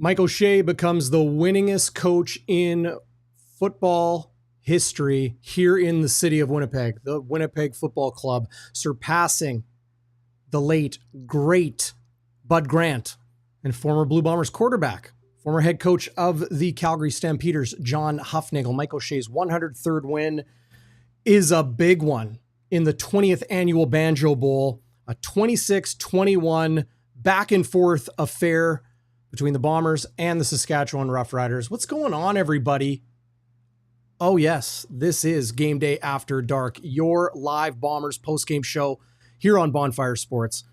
Mike O'Shea becomes the winningest coach in football history here in the city of Winnipeg, the Winnipeg Football Club, surpassing the late, great Bud Grant and former Blue Bombers quarterback, former head coach of the Calgary Stampeders, John Huffnagel. Mike O'Shea's 103rd win is a big one in the 20th annual Banjo Bowl, a 26-21 back and forth affair between the Bombers and the Saskatchewan Roughriders. What's going on, everybody? Oh, yes, this is Game Day After Dark, your live Bombers postgame show here on Bonfire Sports.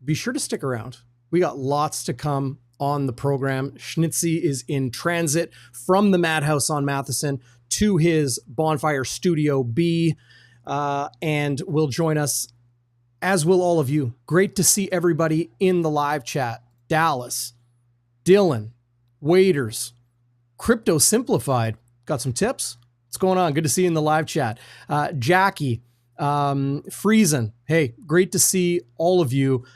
Be sure to stick around. We got lots to come on the program. Schnitzy is in transit from the Madhouse on Matheson to his Bonfire Studio B, and will join us, as will all of you. Great to see everybody in the live chat. Dallas, Dylan, Waiters, Crypto Simplified. Got some tips? What's going on? Good to see you in the live chat. Jackie, Friesen. Hey, great to see all of you.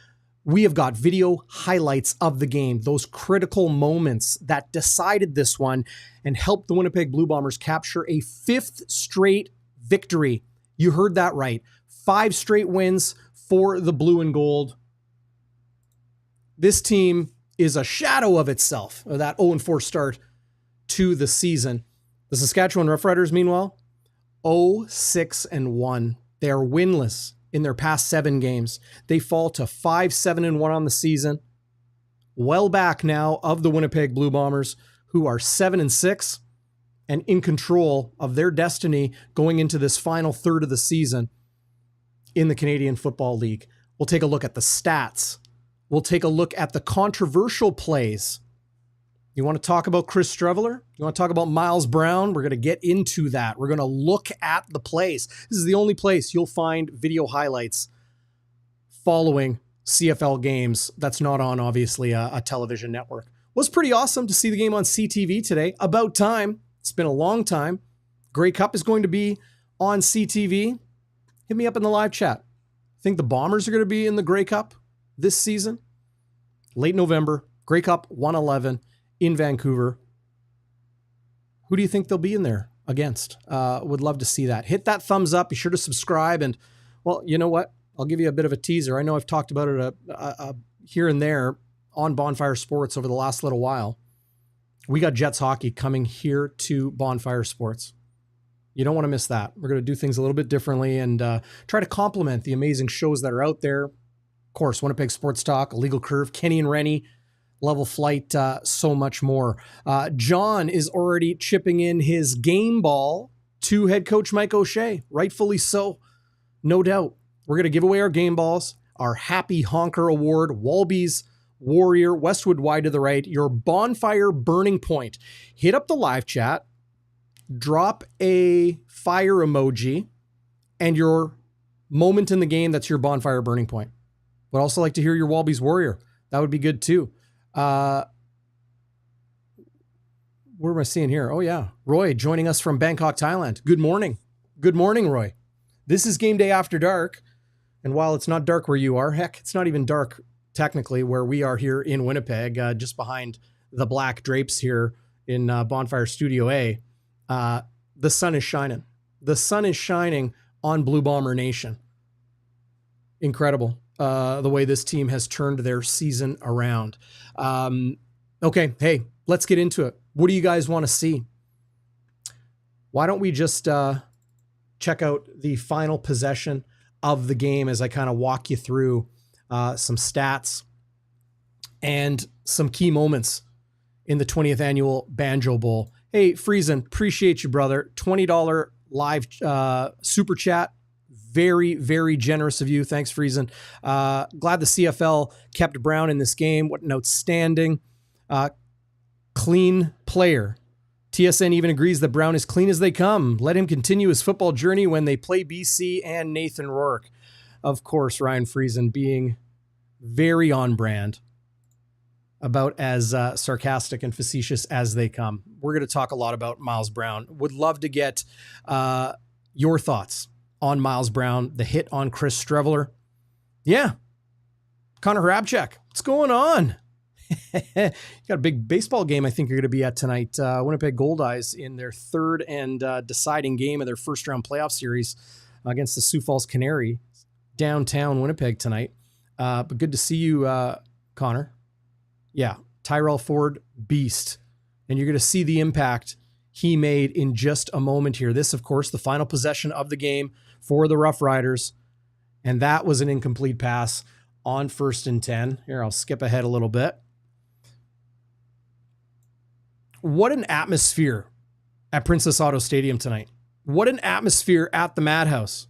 We have got video highlights of the game, those critical moments that decided this one and helped the Winnipeg Blue Bombers capture a 5th straight victory. You heard that right. 5 straight wins for the blue and gold. This team is a shadow of itself, of that 0-4 start to the season. The Saskatchewan Roughriders, meanwhile, 0-6-1. They are winless in their past 7 games. They fall to 5-7-1 on the season. Well back now of the Winnipeg Blue Bombers, who are 7-6 and in control of their destiny going into this final third of the season in the Canadian Football League. We'll take a look at the stats. We'll take a look at the controversial plays. You want to talk about Chris Streveler? You want to talk about Miles Brown? We're going to get into that. We're going to look at the plays. This is the only place you'll find video highlights following CFL games that's not on, obviously, a television network. Was pretty awesome to see the game on CTV today. About time. It's been a long time. Grey Cup is going to be on CTV. Hit me up in the live chat. Think the Bombers are going to be in the Grey Cup this season? Late November, Grey Cup 111 in Vancouver. Who do you think they'll be in there against? Would love to see that. Hit that thumbs up. Be sure to subscribe. And, well, you know what? I'll give you a bit of a teaser. I know I've talked about it here and there on Bonfire Sports over the last little while. We got Jets hockey coming here to Bonfire Sports. You don't want to miss that. We're going to do things a little bit differently and try to complement the amazing shows that are out there. Of course, Winnipeg Sports Talk, Illegal Curve, Kenny and Rennie, Level Flight, so much more. John is already chipping in his game ball to head coach Mike O'Shea. Rightfully so, no doubt. We're going to give away our game balls, our Happy Honker Award, WALBY'S, Warrior, Westwood wide to the right, your Bonfire Burning Point. Hit up the live chat, drop a fire emoji, and your moment in the game that's your Bonfire Burning Point. Would also like to hear your WALBY'S Warrior. That would be good too. Where am I seeing here? Oh yeah. Roy joining us from Bangkok, Thailand. Good morning. Good morning, Roy. This is Game Day After Dark. And while it's not dark where you are, heck, it's not even dark technically where we are here in Winnipeg, just behind the black drapes here in Bonfire Studio A. The sun is shining. The sun is shining on Blue Bomber Nation. Incredible. The way this team has turned their season around. Okay, hey, let's get into it. What do you guys want to see? Why don't we just check out the final possession of the game as I kind of walk you through some stats and some key moments in the 20th annual Banjo Bowl. Hey, Friesen, appreciate you, brother. $20 live super chat. Very, very generous of you. Thanks, Friesen. Glad the CFL kept Brown in this game. What an outstanding, clean player. TSN even agrees that Brown is clean as they come. Let him continue his football journey when they play BC and Nathan Rourke. Of course, Ryan Friesen being very on brand, about as sarcastic and facetious as they come. We're going to talk a lot about Miles Brown. Would love to get your thoughts on Miles Brown, the hit on Chris Streveler. Yeah. Connor Hrabchuk, what's going on? You got a big baseball game I think you're going to be at tonight. Winnipeg WALBY'S in their third and deciding game of their first round playoff series against the Sioux Falls Canary downtown Winnipeg tonight. But good to see you, Connor. Yeah, Tyrell Ford, beast. And you're going to see the impact he made in just a moment here. This, of course, the final possession of the game for the Roughriders. And that was an incomplete pass on 1st and 10. Here, I'll skip ahead a little bit. What an atmosphere at Princess Auto Stadium tonight. What an atmosphere at the Madhouse.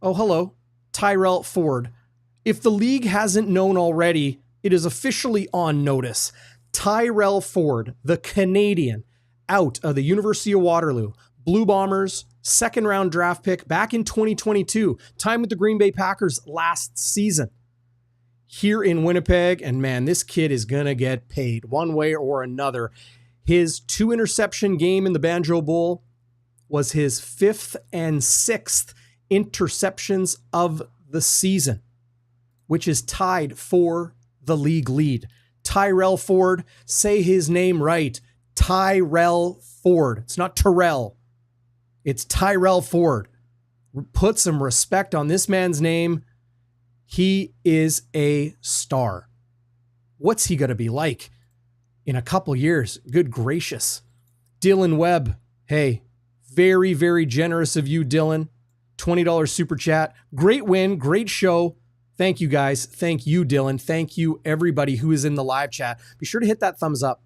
Oh, hello, Tyrell Ford. If the league hasn't known already, it is officially on notice. Tyrell Ford, the Canadian, out of the University of Waterloo, Blue Bombers, second round draft pick back in 2022, time with the Green Bay Packers last season. Here in Winnipeg, and man, this kid is going to get paid one way or another. His 2 interception game in the Banjo Bowl was his 5th and 6th interceptions of the season, which is tied for the league lead. Tyrell Ford, say his name right. Tyrell Ford. It's not Terrell. It's Tyrell Ford. Put some respect on this man's name. He is a star. What's he going to be like in a couple years? Good gracious. Dylan Webb. Hey, very, very generous of you, Dylan. $20 super chat. Great win. Great show. Thank you, guys. Thank you, Dylan. Thank you, everybody who is in the live chat. Be sure to hit that thumbs up.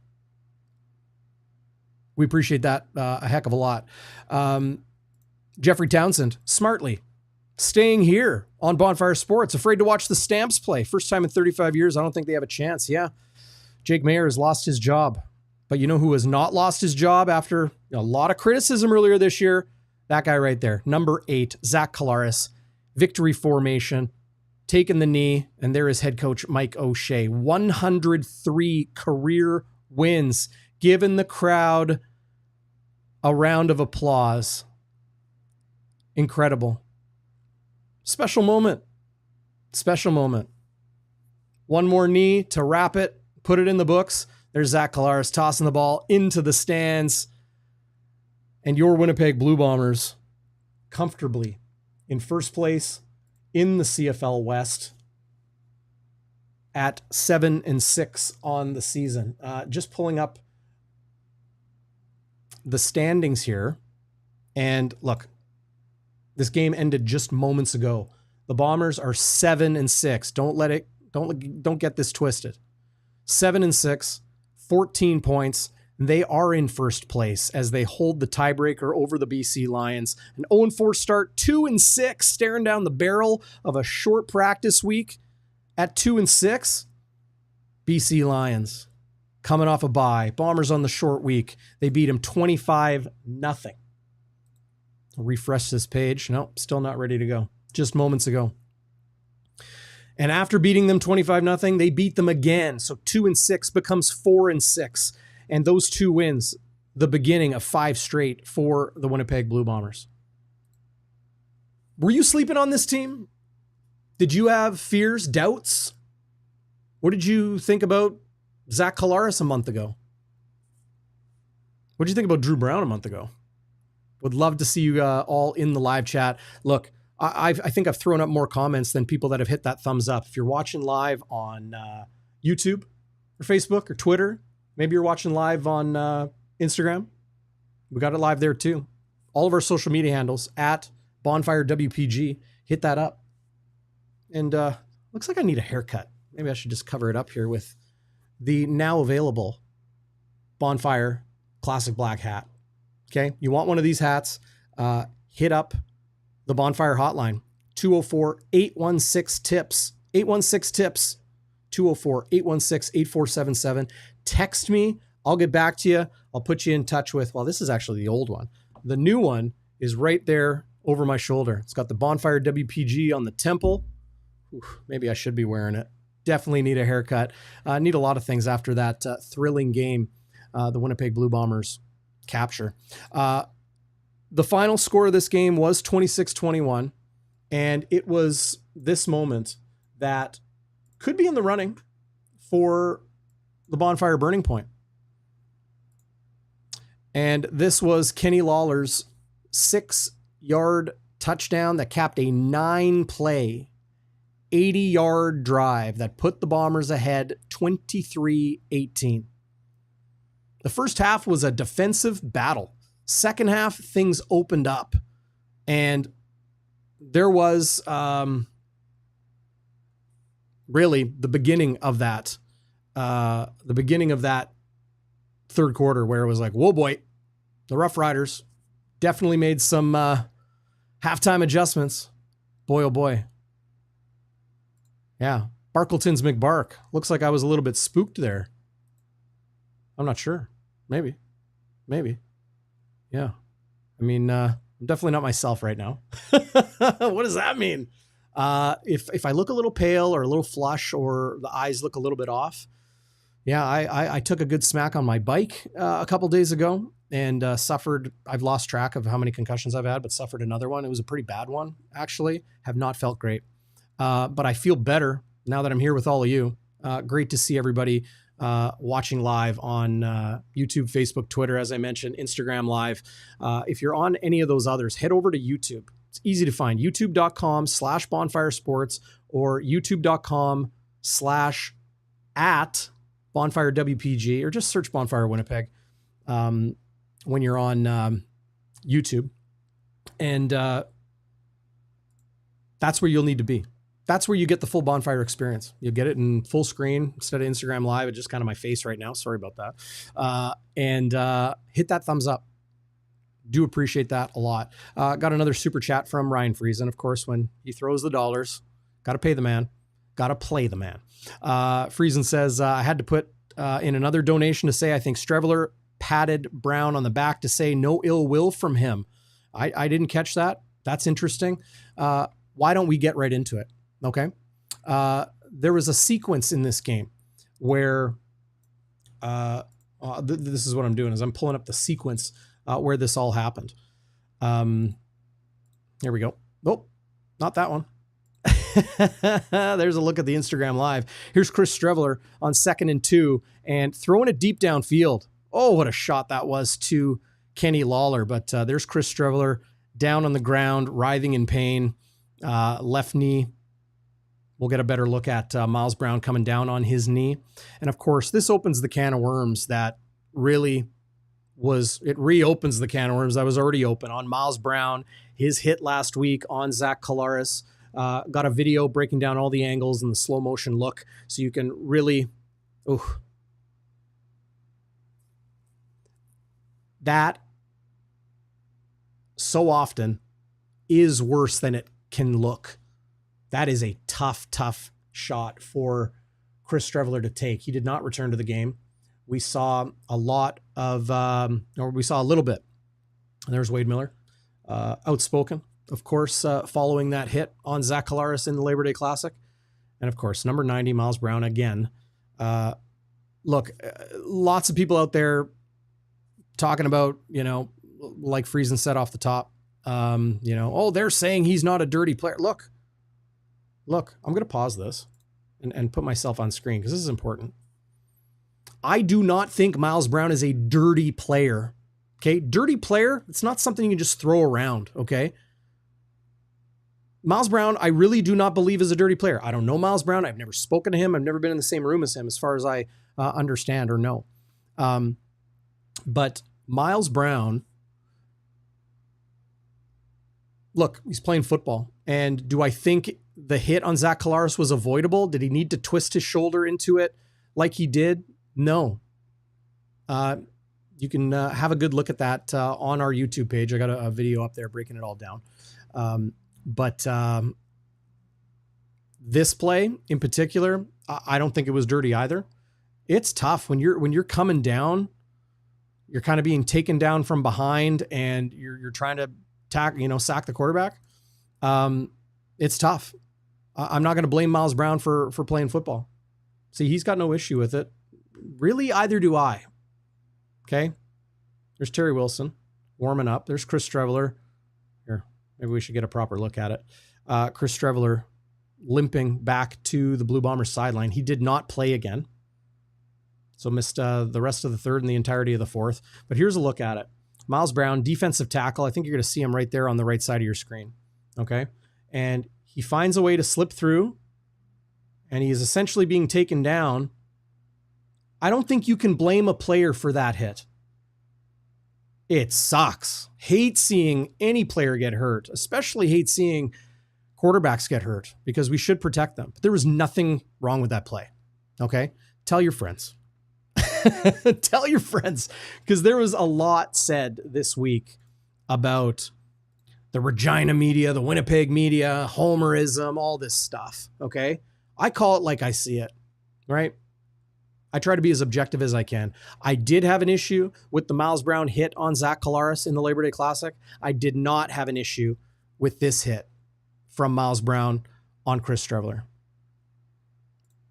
We appreciate that a heck of a lot. Jeffrey Townsend, smartly, staying here on Bonfire Sports. Afraid to watch the Stamps play. First time in 35 years. I don't think they have a chance. Yeah. Jake Mayer has lost his job. But you know who has not lost his job after a lot of criticism earlier this year? That guy right there. Number 8, Zach Collaros. Victory formation. Taking the knee. And there is head coach Mike O'Shea. 103 career wins. Giving the crowd a round of applause. Incredible. Special moment. Special moment. One more knee to wrap it. Put it in the books. There's Zach Collaros tossing the ball into the stands. And your Winnipeg Blue Bombers comfortably in first place in the CFL West at 7-6 on the season. Just pulling up the standings here. And look, this game ended just moments ago. The Bombers are 7-6. Don't get this twisted. 7-6, 14 points. They are in first place as they hold the tiebreaker over the BC Lions. An 0-4 start, 2-6, staring down the barrel of a short practice week at 2-6. BC Lions coming off a bye. Bombers on the short week. They beat them 25-0. I'll refresh this page. Nope, still not ready to go. Just moments ago. And after beating them 25-0, they beat them again. So 2-6 becomes 4-6. And those 2 wins, the beginning of 5 straight for the Winnipeg Blue Bombers. Were you sleeping on this team? Did you have fears, doubts? What did you think about Zach Collaros a month ago? What did you think about Drew Brown a month ago? Would love to see you all in the live chat. Look, I think I've thrown up more comments than people that have hit that thumbs up. If you're watching live on YouTube or Facebook or Twitter, maybe you're watching live on Instagram. We got it live there too. All of our social media handles at Bonfire WPG. Hit that up. And looks like I need a haircut. Maybe I should just cover it up here with the now available Bonfire Classic Black hat. Okay, you want one of these hats, hit up the Bonfire hotline, 204-816-TIPS, 816-TIPS, 204-816-8477. Text me. I'll get back to you. I'll put you in touch with, well, this is actually the old one. The new one is right there over my shoulder. It's got the Bonfire WPG on the temple. Oof, maybe I should be wearing it. Definitely need a haircut. Need a lot of things after that thrilling game, the Winnipeg Blue Bombers capture. The final score of this game was 26-21, and it was this moment that could be in the running for the bonfire burning point. And this was Kenny Lawler's 6-yard touchdown that capped a 9-play, 80-yard drive that put the Bombers ahead 23-18. The first half was a defensive battle. Second half, things opened up. And there was really the beginning of that third quarter where it was like, whoa, boy, the Roughriders definitely made some halftime adjustments. Boy, oh boy. Yeah. Barkleton's McBark. Looks like I was a little bit spooked there. I'm not sure. Maybe. Yeah. I mean, I'm definitely not myself right now. What does that mean? If I look a little pale or a little flush or the eyes look a little bit off, yeah, I took a good smack on my bike a couple days ago and suffered. I've lost track of how many concussions I've had, but suffered another one. It was a pretty bad one, actually. Have not felt great. But I feel better now that I'm here with all of you. Great to see everybody watching live on YouTube, Facebook, Twitter, as I mentioned, Instagram Live. If you're on any of those others, head over to YouTube. It's easy to find. youtube.com/bonfiresports or youtube.com/@bonfirewpg, or just search Bonfire Winnipeg when you're on YouTube. And that's where you'll need to be. That's where you get the full bonfire experience. You'll get it in full screen instead of Instagram Live. It's just kind of my face right now. Sorry about that. And hit that thumbs up. Do appreciate that a lot. Got another super chat from Ryan Friesen. Of course, when he throws the dollars, got to pay the man. Got to play the man. Friesen says, I had to put in another donation to say I think Streveler patted Brown on the back to say no ill will from him. I didn't catch that. That's interesting. Why don't we get right into it? Okay. There was a sequence in this game where this is what I'm doing is I'm pulling up the sequence where this all happened. Here we go. Nope, not that one. There's a look at the Instagram Live. Here's Chris Streveler on 2nd and 2 and throwing it deep downfield. Oh, what a shot that was to Kenny Lawler. But there's Chris Streveler down on the ground, writhing in pain, left knee. We'll get a better look at Miles Brown coming down on his knee. And of course, this opens the can of worms that really it reopens the can of worms that was already open on Miles Brown, his hit last week on Zach Collaros. Got a video breaking down all the angles and the slow motion look so you can really, that so often is worse than it can look. That is a tough shot for Chris Streveler to take. He did not return to the game. We saw a lot of, we saw a little bit. There's Wade Miller, outspoken, of course, following that hit on Zach Collaros in the Labor Day Classic. And of course, number 90, Miles Brown again. Look, lots of people out there talking about, like Friesen said off the top, they're saying he's not a dirty player. Look, I'm going to pause this and put myself on screen because this is important. I do not think Miles Brown is a dirty player. Okay. Dirty player. It's not something you can just throw around. Okay. Miles Brown, I really do not believe is a dirty player. I don't know Miles Brown. I've never spoken to him. I've never been in the same room as him as far as I understand or know. But Miles Brown, look, he's playing football. And do I think the hit on Zach Collaros was avoidable? Did he need to twist his shoulder into it like he did? No. You can have a good look at that on our YouTube page. I got a video up there breaking it all down. But this play in particular, I don't think it was dirty either. It's tough when you're coming down, you're kind of being taken down from behind and you're trying to sack the quarterback. It's tough. I'm not going to blame Miles Brown for playing football. See, he's got no issue with it. Really, either do I. Okay. There's Terry Wilson warming up. There's Chris Streveler. Here, maybe we should get a proper look at it. Chris Streveler limping back to the Blue Bombers sideline. He did not play again. So missed the rest of the third and the entirety of the fourth. But here's a look at it. Miles Brown, defensive tackle. I think you're going to see him right there on the right side of your screen. Okay. And he finds a way to slip through, and he is essentially being taken down. I don't think you can blame a player for that hit. It sucks. Hate seeing any player get hurt, especially hate seeing quarterbacks get hurt, because we should protect them. But there was nothing wrong with that play. Okay. Tell your friends. Tell your friends, because there was a lot said this week about the Regina media, the Winnipeg media, homerism, all this stuff. Okay. I call it like I see it, right? I try to be as objective as I can. I did have an issue with the Miles Brown hit on Zach Collaros in the Labor Day Classic. I did not have an issue with this hit from Miles Brown on Chris Streveler.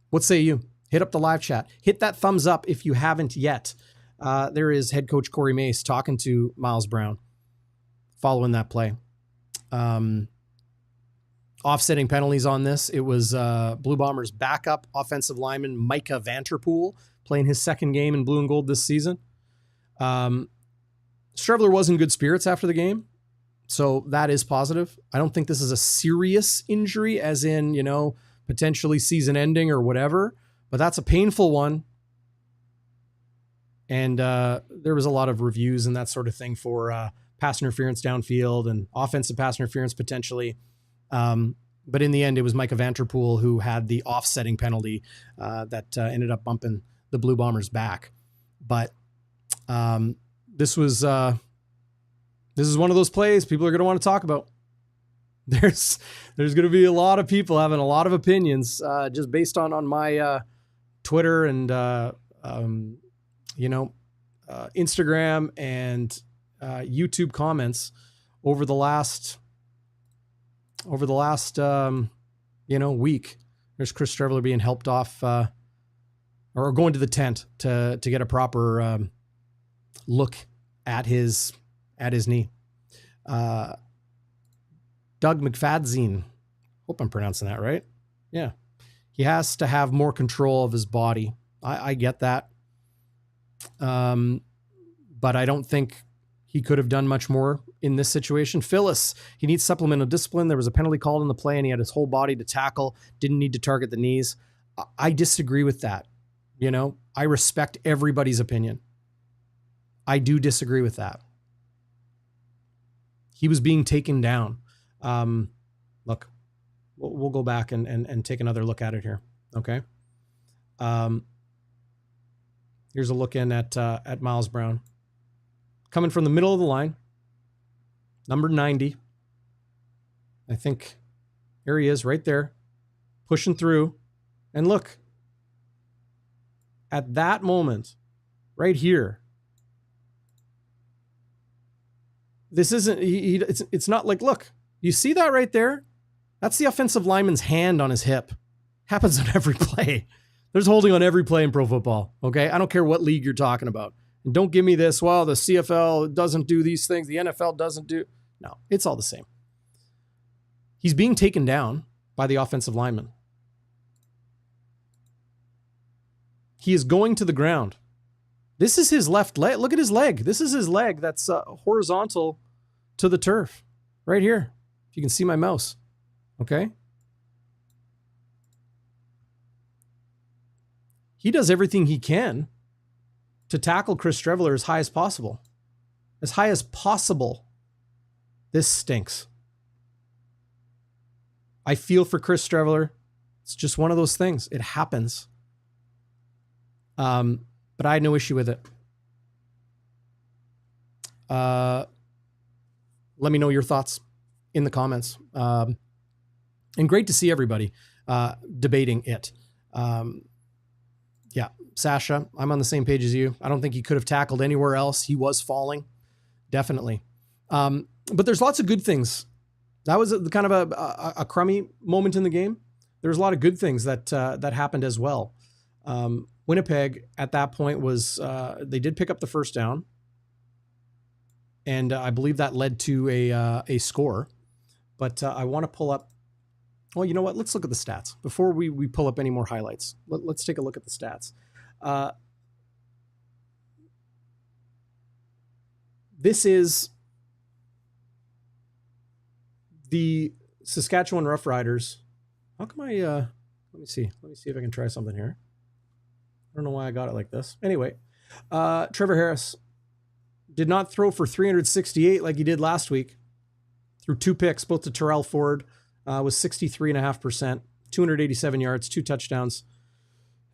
What say you? Hit up the live chat. Hit that thumbs up if you haven't yet. There is head coach Corey Mace talking to Miles Brown following that play. Offsetting penalties on this. It was Blue Bombers backup offensive lineman Micah Vanterpool playing his second game in blue and gold this season. Streveler was in good spirits after the game, so that is positive. I don't think this is a serious injury, as in, potentially season ending or whatever, but that's a painful one. And there was a lot of reviews and that sort of thing for pass interference downfield and offensive pass interference potentially. But in the end, it was Micah Vanterpool who had the offsetting penalty that ended up bumping the Blue Bombers back. But this is one of those plays people are going to want to talk about. There's going to be a lot of people having a lot of opinions just based on my Twitter and Instagram and YouTube comments over the last week. There's Chris Streveler being helped off or going to the tent to get a proper look at his knee. 𝘽𝙤𝙤𝙧𝙚. Hope I'm pronouncing that right. Yeah. He has to have more control of his body. I get that. But I don't think he could have done much more in this situation. Phyllis, he needs supplemental discipline. There was a penalty called in the play and he had his whole body to tackle. Didn't need to target the knees. I disagree with that. I respect everybody's opinion. I do disagree with that. He was being taken down. Look, we'll go back and take another look at it here. Okay. Here's a look in at Miles Brown. Coming from the middle of the line, number 90. I think here he is right there, pushing through. And look, at that moment, right here, this isn't, it's not like, look, you see that right there? That's the offensive lineman's hand on his hip. Happens on every play. There's holding on every play in pro football, okay? I don't care what league you're talking about. And don't give me this, well, the CFL doesn't do these things, the NFL doesn't do. No, it's all the same. He's being taken down by the offensive lineman. He is going to the ground. This is his left leg. Look at his leg. This is his leg that's horizontal to the turf. Right here. If you can see my mouse. Okay? He does everything he can to tackle Chris Streveler as high as possible. As high as possible. This stinks. I feel for Chris Streveler. It's just one of those things. It happens. But I had no issue with it. Let me know your thoughts in the comments. And great to see everybody debating it. Yeah, Sasha, I'm on the same page as you. I don't think he could have tackled anywhere else. He was falling, definitely. But there's lots of good things. That was kind of a crummy moment in the game. There's a lot of good things that happened as well. Winnipeg at that point was they did pick up the first down, and I believe that led to a score. But I want to pull up. Well, you know what? Let's look at the stats before we pull up any more highlights. Let's take a look at the stats. This is the Saskatchewan Roughriders. How come I, let me see if I can try something here. I don't know why I got it like this. Anyway, Trevor Harris did not throw for 368 like he did last week. Threw 2 picks, both to Terrell Ford, was 63.5%, 287 yards, 2 touchdowns,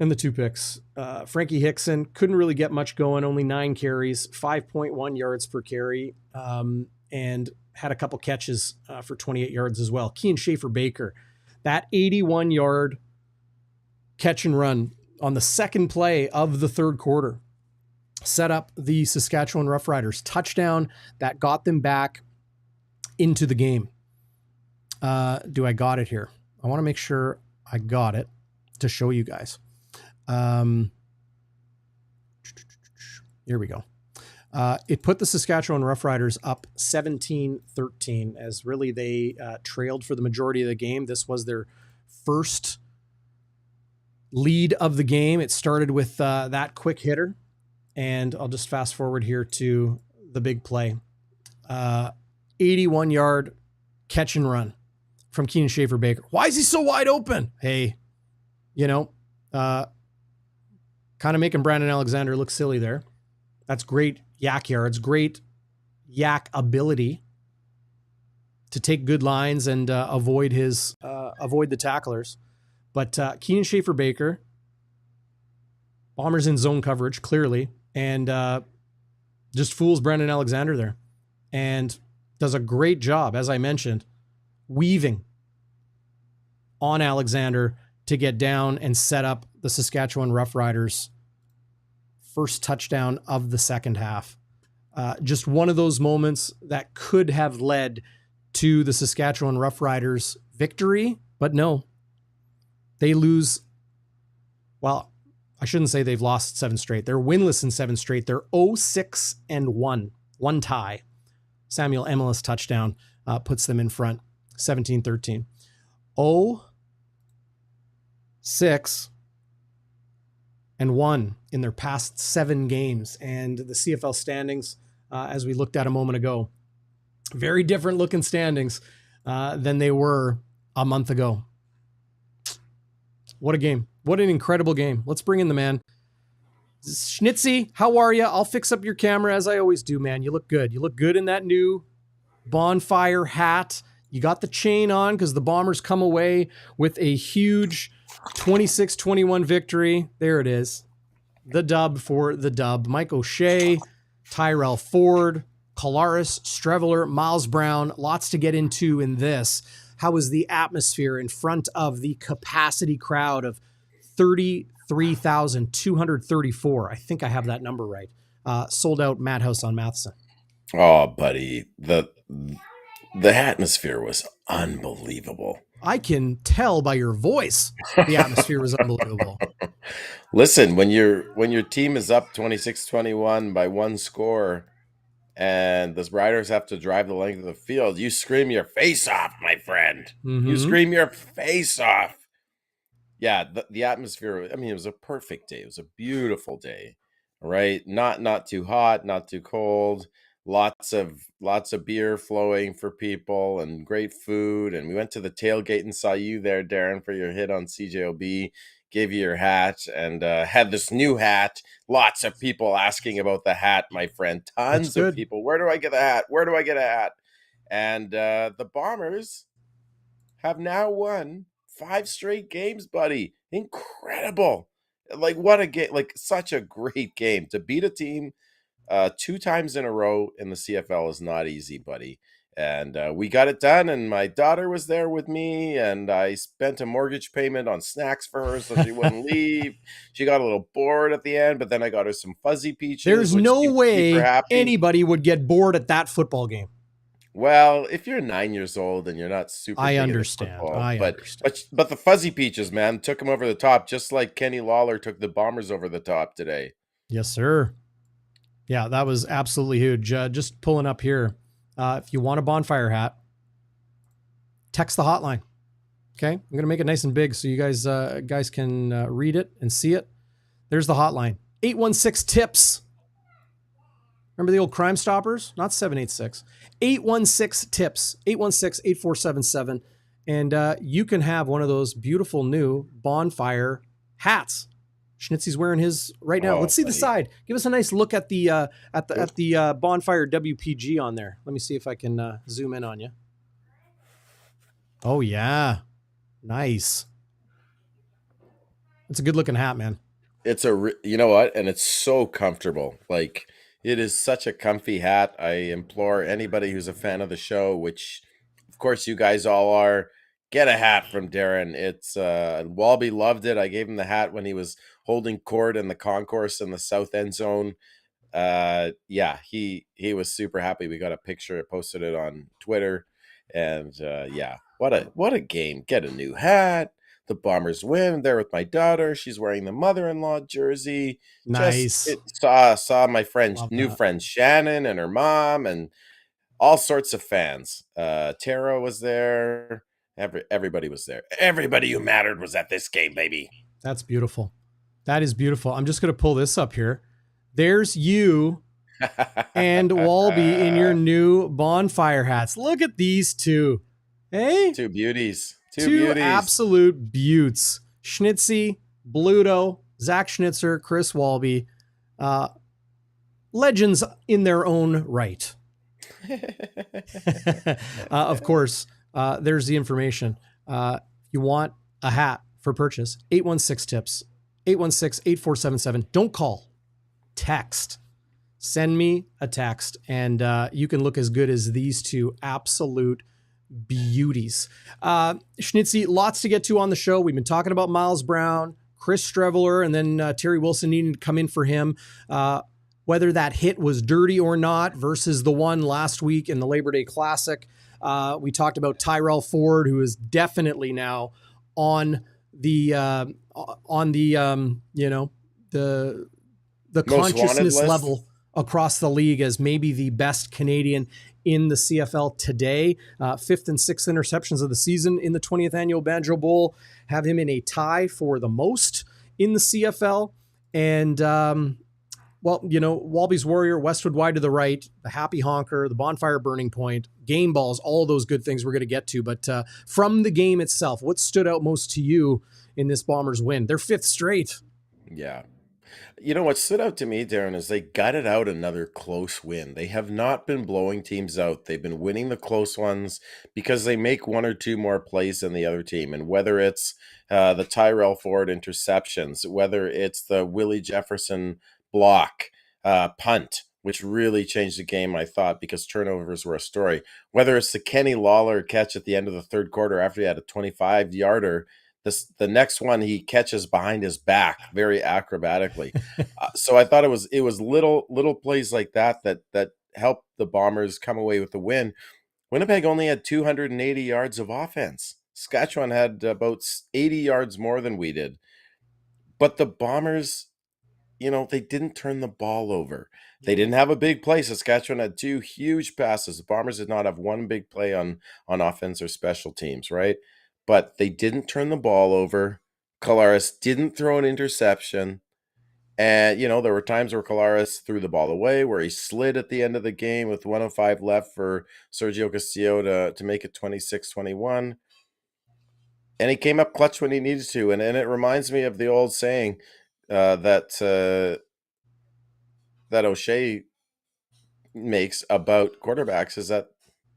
and the 2 picks. Frankie Hickson couldn't really get much going, only 9 carries, 5.1 yards per carry, and had a couple catches for 28 yards as well. Kean Schaefer-Baker, that 81-yard catch and run on the second play of the third quarter set up the Saskatchewan Roughriders touchdown that got them back into the game. Do I got it here? I want to make sure I got it to show you guys. Here we go. It put the Saskatchewan Roughriders up 17-13 as really they trailed for the majority of the game. This was their first lead of the game. It started with that quick hitter, and I'll just fast forward here to the big play. 81-yard catch and run from Kean Schaefer-Baker. Why is he so wide open? Hey, kind of making Brandon Alexander look silly there. That's great yak yards, great yak ability to take good lines and avoid the tacklers. But Kean Schaefer-Baker, Bombers in zone coverage, clearly, and just fools Brandon Alexander there. And does a great job, as I mentioned, weaving on Alexander to get down and set up the Saskatchewan Roughriders' first touchdown of the second half. Just one of those moments that could have led to the Saskatchewan Roughriders' victory, but no. They lose. Well, I shouldn't say they've lost 7 straight. They're winless in 7 straight. They're 0-6-1. One tie. Samuel Emelis touchdown puts them in front, 17-13. 0-6-1 in their past 7 games. And the CFL standings, as we looked at a moment ago, very different looking standings than they were a month ago. What a game. What an incredible game. Let's bring in the man. Schnitzy, how are you? I'll fix up your camera as I always do, man. You look good. You look good in that new bonfire hat. You got the chain on because the Bombers come away with a huge 26-21 victory. There it is. The dub for the dub. Mike O'Shea, Tyrell Ford, Collaros, Streveler, Miles Brown. Lots to get into in this. How was the atmosphere in front of the capacity crowd of 33,234? I think I have that number right. Sold out Madhouse on Matheson. Oh, buddy. The atmosphere was unbelievable. I can tell by your voice the atmosphere was unbelievable. Listen, when your team is up 26-21 by 1 score and the Riders have to drive the length of the field, you scream your face off, my friend. Mm-hmm. You scream your face off. Yeah, the atmosphere, I mean, it was a perfect day. It was a beautiful day, right? Not too hot, not too cold. Lots of beer flowing for people and great food. And we went to the tailgate and saw you there, Darrin, for your hit on CJOB. Gave you your hat and had this new hat. Lots of people asking about the hat, my friend. Tons of people. Where do I get a hat? Where do I get a hat? And the Bombers have now won 5 straight games, buddy. Incredible. Like, what a game. Like, such a great game. To beat a team 2 times in a row in the CFL is not easy, buddy. And we got it done, and my daughter was there with me, and I spent a mortgage payment on snacks for her so she wouldn't leave. She got a little bored at the end, but then I got her some fuzzy peaches. There's no way anybody would get bored at that football game. Well, if you're 9 years old and you're not super, I understand. But the fuzzy peaches, man, took him over the top, just like Kenny Lawler took the Bombers over the top today. Yes, sir. Yeah, that was absolutely huge. Just pulling up here. If you want a bonfire hat, text the hotline. Okay, I'm gonna make it nice and big so you guys can read it and see it. There's the hotline: 816 tips. Remember the old Crime Stoppers? Not 786. 816-TIPS, 816-8477. And you can have one of those beautiful new Bonfire hats. Schnitzy's wearing his right now. Let's see the side. Give us a nice look at the Bonfire WPG on there. Let me see if I can zoom in on you. Oh yeah, nice. It's a good looking hat, man. It's you know what? And it's so comfortable. Like, it is such a comfy hat. I implore anybody who's a fan of the show, which of course you guys all are, get a hat from Darrin. It's Walby loved it. I gave him the hat when he was holding court in the concourse in the south end zone. Yeah, he was super happy. We got a picture, posted it on Twitter, and yeah, what a game. Get a new hat. The Bombers win. I'm there with my daughter. She's wearing the mother-in-law jersey. Nice. Saw my friend, new friend Shannon and her mom, and all sorts of fans. Tara was there. Everybody was there. Everybody who mattered was at this game, baby. That's beautiful. That is beautiful. I'm just going to pull this up here. There's you and Walby in your new Bonfire hats. Look at these two. Hey? Two beauties. Two absolute beauts. Schnitzy, Bluto, Zach Schnitzer, Chris Walby. Legends in their own right. Of course, there's the information. You want a hat for purchase, 816-TIPS, 816-8477. Don't call. Text. Send me a text, and you can look as good as these two absolute beauties. Schnitzy, lots to get to on the show. We've been talking about Miles Brown, Chris Streveler, and then Terry Wilson needing to come in for him. Whether that hit was dirty or not versus the one last week in the Labor Day Classic. We talked about Tyrell Ford, who is definitely now on the consciousness level across the league as maybe the best Canadian in the CFL today. 5th and 6th interceptions of the season in the 20th annual Banjo Bowl have him in a tie for the most in the CFL. And, well, you know, WALBY'S Warrior, Westwood wide to the right, the Happy Honker, the Bonfire Burning Point, game balls, all those good things we're going to get to. But from the game itself, what stood out most to you in this Bombers win? Their 5th straight. Yeah. You know, what stood out to me, Darrin, is they gutted out another close win. They have not been blowing teams out. They've been winning the close ones because they make one or two more plays than the other team. And whether it's the Tyrell Ford interceptions, whether it's the Willie Jefferson block, punt, which really changed the game, I thought, because turnovers were a story. Whether it's the Kenny Lawler catch at the end of the third quarter after he had a 25-yarder, the next one he catches behind his back very acrobatically. So I thought it was little plays like that helped the Bombers come away with the win. Winnipeg only had 280 yards of offense. Saskatchewan had about 80 yards more than we did. But the Bombers, you know, they didn't turn the ball over. They didn't have a big play. Saskatchewan had 2 huge passes. The Bombers did not have one big play on offense or special teams, right? But they didn't turn the ball over. Collaros didn't throw an interception. And, you know, there were times where Collaros threw the ball away, where he slid at the end of the game with 1:05 left for Sergio Castillo to make it 26-21. And he came up clutch when he needed to. And it reminds me of the old saying that 𝘎𝙤𝙤𝙧𝙚 makes about quarterbacks, is that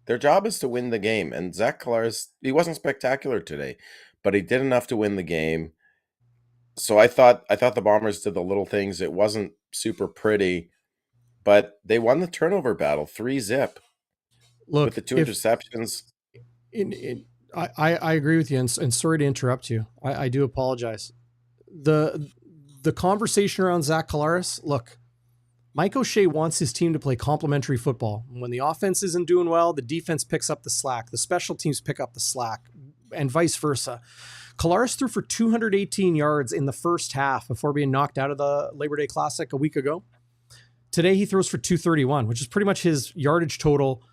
their job is to win the game. And Zach Collaros, he wasn't spectacular today, but he did enough to win the game. So I thought the Bombers did the little things. It wasn't super pretty, but they won the turnover battle 3-0. Look, with the 2 interceptions. I agree with you, and sorry to interrupt you. I do apologize. The conversation around Zach Collaros, look, Mike O'Shea wants his team to play complementary football. When the offense isn't doing well, the defense picks up the slack. The special teams pick up the slack, and vice versa. Collaros threw for 218 yards in the first half before being knocked out of the Labor Day Classic a week ago. Today, he throws for 231, which is pretty much his yardage total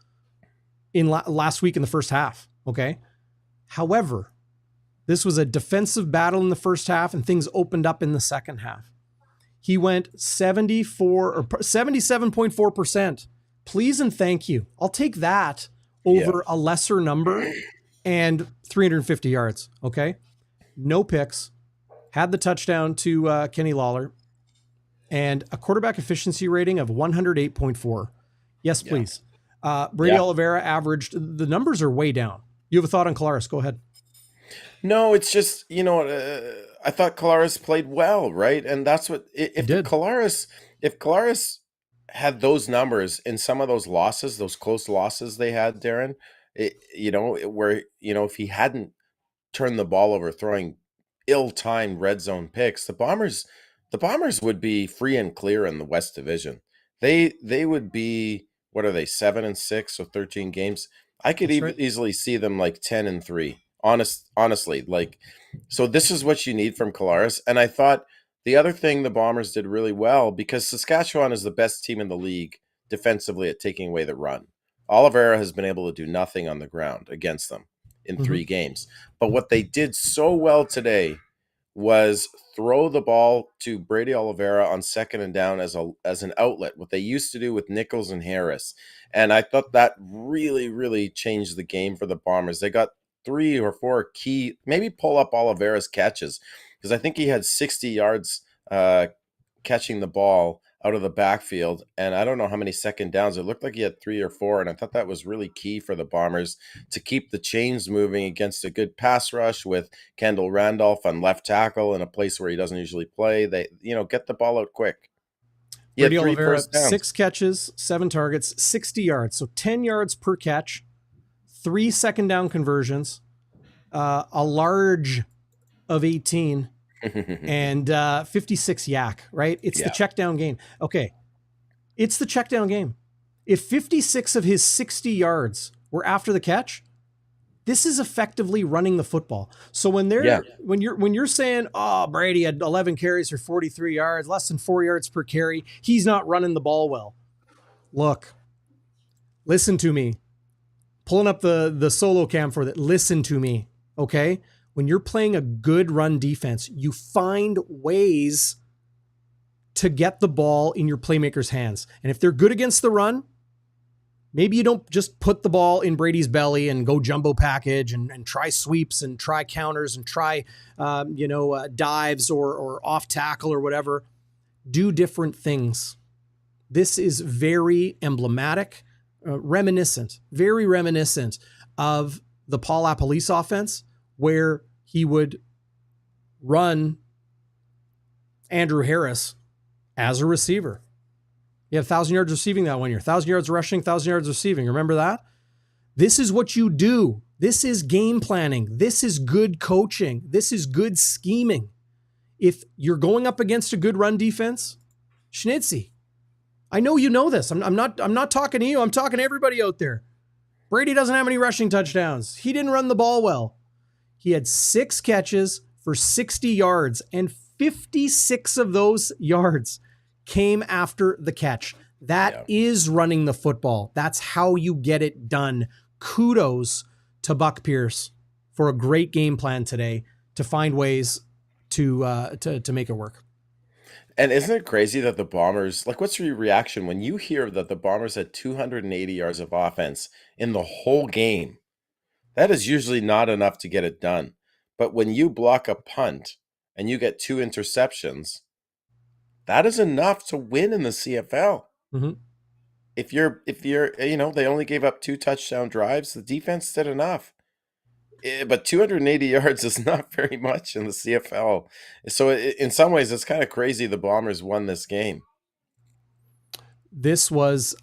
in last week in the first half, okay? However, this was a defensive battle in the first half, and things opened up in the second half. He went 74 or 77.4%. Please and thank you. I'll take that over a lesser number and 350 yards. Okay. No picks. Had the touchdown to Kenny Lawler and a quarterback efficiency rating of 108.4. Yes, please. Brady Oliveira averaged, the numbers are way down. You have a thought on Collaros? Go ahead. No, it's just, I thought Collaros played well, right? And that's what, if Collaros had those numbers in some of those losses, those close losses they had, Darrin, if he hadn't turned the ball over, throwing ill-timed red zone picks, the Bombers would be free and clear in the West Division. They would be, what are they, 7-6, so 13 games. I could easily see them like 10-3. Honestly, so this is what you need from Collaros. And I thought the other thing the Bombers did really well, because Saskatchewan is the best team in the league defensively at taking away the run. Oliveira has been able to do nothing on the ground against them in 3 games. But what they did so well today was throw the ball to Brady Oliveira on 2nd and down as an outlet, what they used to do with Nichols and Harris. And I thought that really, really changed the game for the Bombers. They got 3 or 4 key, maybe pull up Oliveira's catches, because I think he had 60 yards catching the ball out of the backfield, and I don't know how many second downs. It looked like he had 3 or 4, and I thought that was really key for the Bombers to keep the chains moving against a good pass rush with Kendall Randolph on left tackle in a place where he doesn't usually play. They, get the ball out quick. Brady Oliveira, 6 catches, 7 targets, 60 yards, so 10 yards per catch, 3 second down conversions, a large of 18, and 56 yak, right? It's the check down game. Okay. It's the check down game. If 56 of his 60 yards were after the catch, this is effectively running the football. So when you're saying, oh, Brady had 11 carries for 43 yards, less than 4 yards per carry, he's not running the ball well. Look, listen to me. Pulling up the solo cam for that. Listen to me. Okay. When you're playing a good run defense, you find ways to get the ball in your playmakers' hands. And if they're good against the run, maybe you don't just put the ball in Brady's belly and go jumbo package and try sweeps and try counters and try, dives or off tackle or whatever. Do different things. This is very emblematic, very reminiscent of the Paul LaPolice offense, where he would run Andrew Harris as a receiver. He had 1,000 yards receiving that 1 year, 1,000 yards rushing, 1,000 yards receiving. Remember that? This is what you do. This is game planning. This is good coaching. This is good scheming. If you're going up against a good run defense, Schnitzy, I know you know this. I'm not talking to you. I'm talking to everybody out there. Brady doesn't have any rushing touchdowns. He didn't run the ball well. He had 6 catches for 60 yards, and 56 of those yards came after the catch. That is running the football. That's how you get it done. Kudos to Buck Pierce for a great game plan today to find ways to make it work. And isn't it crazy that the Bombers, what's your reaction when you hear that the Bombers had 280 yards of offense in the whole game? That is usually not enough to get it done. But when you block a punt and you get 2 interceptions, that is enough to win in the CFL. Mm-hmm. If you're, they only gave up 2 touchdown drives, the defense did enough. But 280 yards is not very much in the CFL. So in some ways, it's kind of crazy the Bombers won this game. This was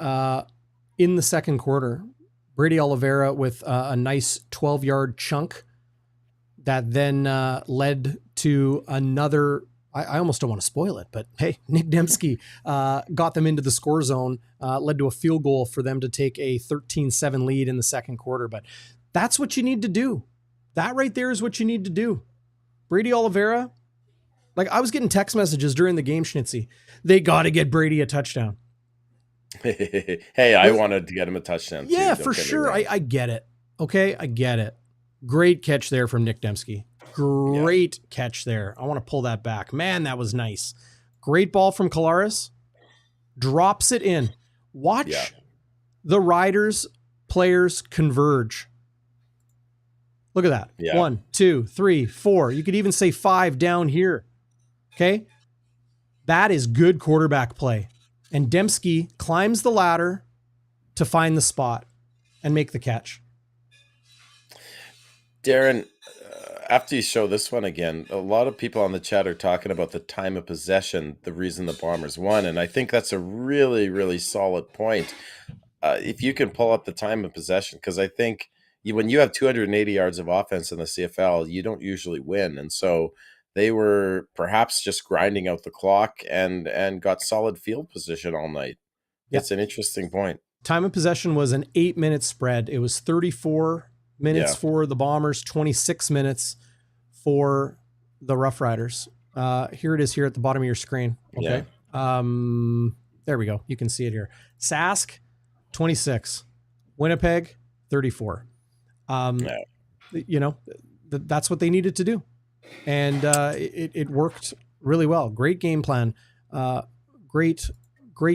in the second quarter. Brady Oliveira with a nice 12-yard chunk that then led to another. I almost don't want to spoil it, but hey, Nick Demski got them into the score zone, led to a field goal for them to take a 13-7 lead in the second quarter. But that's what you need to do. That right there is what you need to do. Brady Oliveira, I was getting text messages during the game, Schnitzy. They got to get Brady a touchdown. Hey, I wanted to get him a touchdown. Yeah, for sure. I get it. Okay, I get it. Great catch there from Nick Demski. Great catch there. I want to pull that back. Man, that was nice. Great ball from Collaros. Drops it in. Watch the Riders players converge. Look at that. Yeah. 1, 2, 3, 4. You could even say 5 down here. Okay. That is good quarterback play. And Demski climbs the ladder to find the spot and make the catch. Darrin, after you show this one again, a lot of people on the chat are talking about the time of possession, the reason the Bombers won. And I think that's a really, really solid point. If you can pull up the time of possession, because I think when you have 280 yards of offense in the CFL, you don't usually win. And so they were perhaps just grinding out the clock and got solid field position all night. Yep. It's an interesting point. Time of possession was an 8-minute spread. It was 34 minutes for the Bombers, 26 minutes for the Roughriders. Here it is here at the bottom of your screen. Okay. Yeah. There we go. You can see it here. Sask, 26. Winnipeg, 34. You know, that's what they needed to do. And it worked really well. Great game plan. Great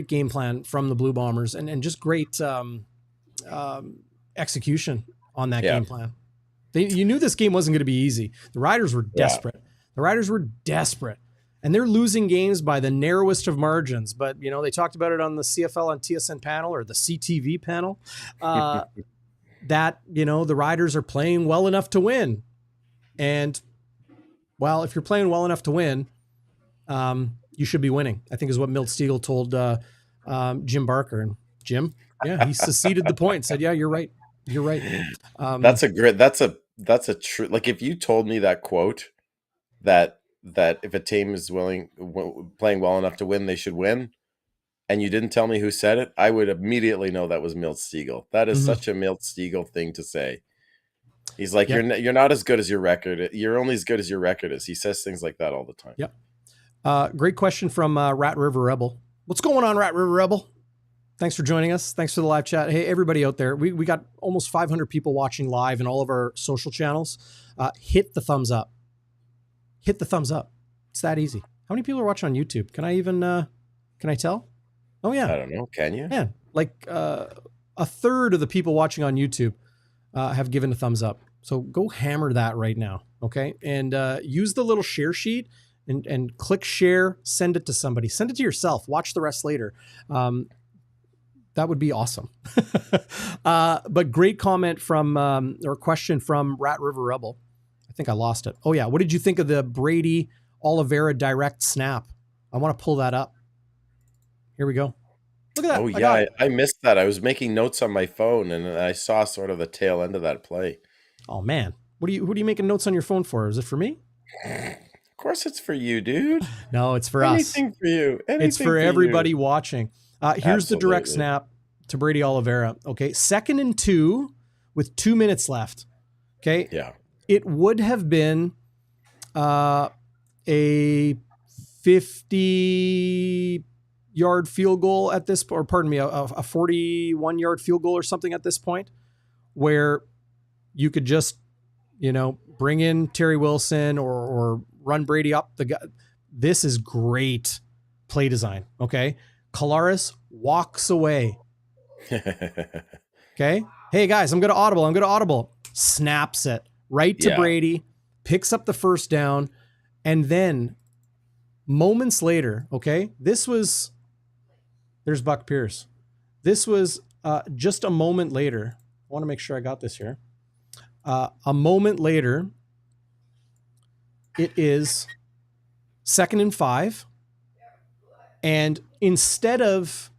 game plan from the Blue Bombers and just great execution on that game plan. You knew this game wasn't going to be easy. The Riders were desperate. The Riders were desperate. And they're losing games by the narrowest of margins. But, you know, they talked about it on the CFL and TSN panel or the CTV panel that, you know, the Riders are playing well enough to win. And, well, if you're playing well enough to win, you should be winning, I think is what Milt Stegall told Jim Barker. And Jim, he seceded the point, said, yeah, you're right. You're right. That's a true, like if you told me that quote, that if a team is playing well enough to win, they should win, and you didn't tell me who said it, I would immediately know that was Milt Stegall. That is such a Milt Stegall thing to say. He's like, you're not as good as your record. You're only as good as your record is. He says things like that all the time. Yep. Great question from Rat River Rebel. What's going on, Rat River Rebel? Thanks for joining us. Thanks for the live chat. Hey, everybody out there. We got almost 500 people watching live in all of our social channels. Hit the thumbs up. Hit the thumbs up. It's that easy. How many people are watching on YouTube? Can I even, can I tell? Oh, yeah. I don't know. Can you? Yeah. Like a third of the people watching on YouTube have given a thumbs up. So go hammer that right now. Okay. And use the little share sheet and click share, send it to somebody, send it to yourself, watch the rest later. That would be awesome. But great comment from, or question from Rat River Rebel. I think I lost it. Oh yeah. What did you think of the Brady Oliveira direct snap? I want to pull that up. Here we go. Look at that. Oh yeah. I missed that. I was making notes on my phone and I saw sort of the tail end of that play. Oh man. Who are you making notes on your phone for? Is it for me? Of course it's for you, dude. No, it's for us. Anything for you. It's for everybody watching. Here's the direct snap to Brady Oliveira. Okay. 2nd and 2 with 2 minutes left. Okay. Yeah. It would have been a 50-yard field goal at this, or pardon me, a 41-yard field goal or something at this point, where you could just, you know, bring in Terry Wilson or run Brady up the guy. This is great play design. Okay. Collaros walks away. Okay. Hey guys, I'm going to audible. Snaps it right to Brady, picks up the first down. And then moments later, okay, there's Buck Pierce. This was just a moment later. I want to make sure I got this here. A moment later, it is 2nd and 5. And instead of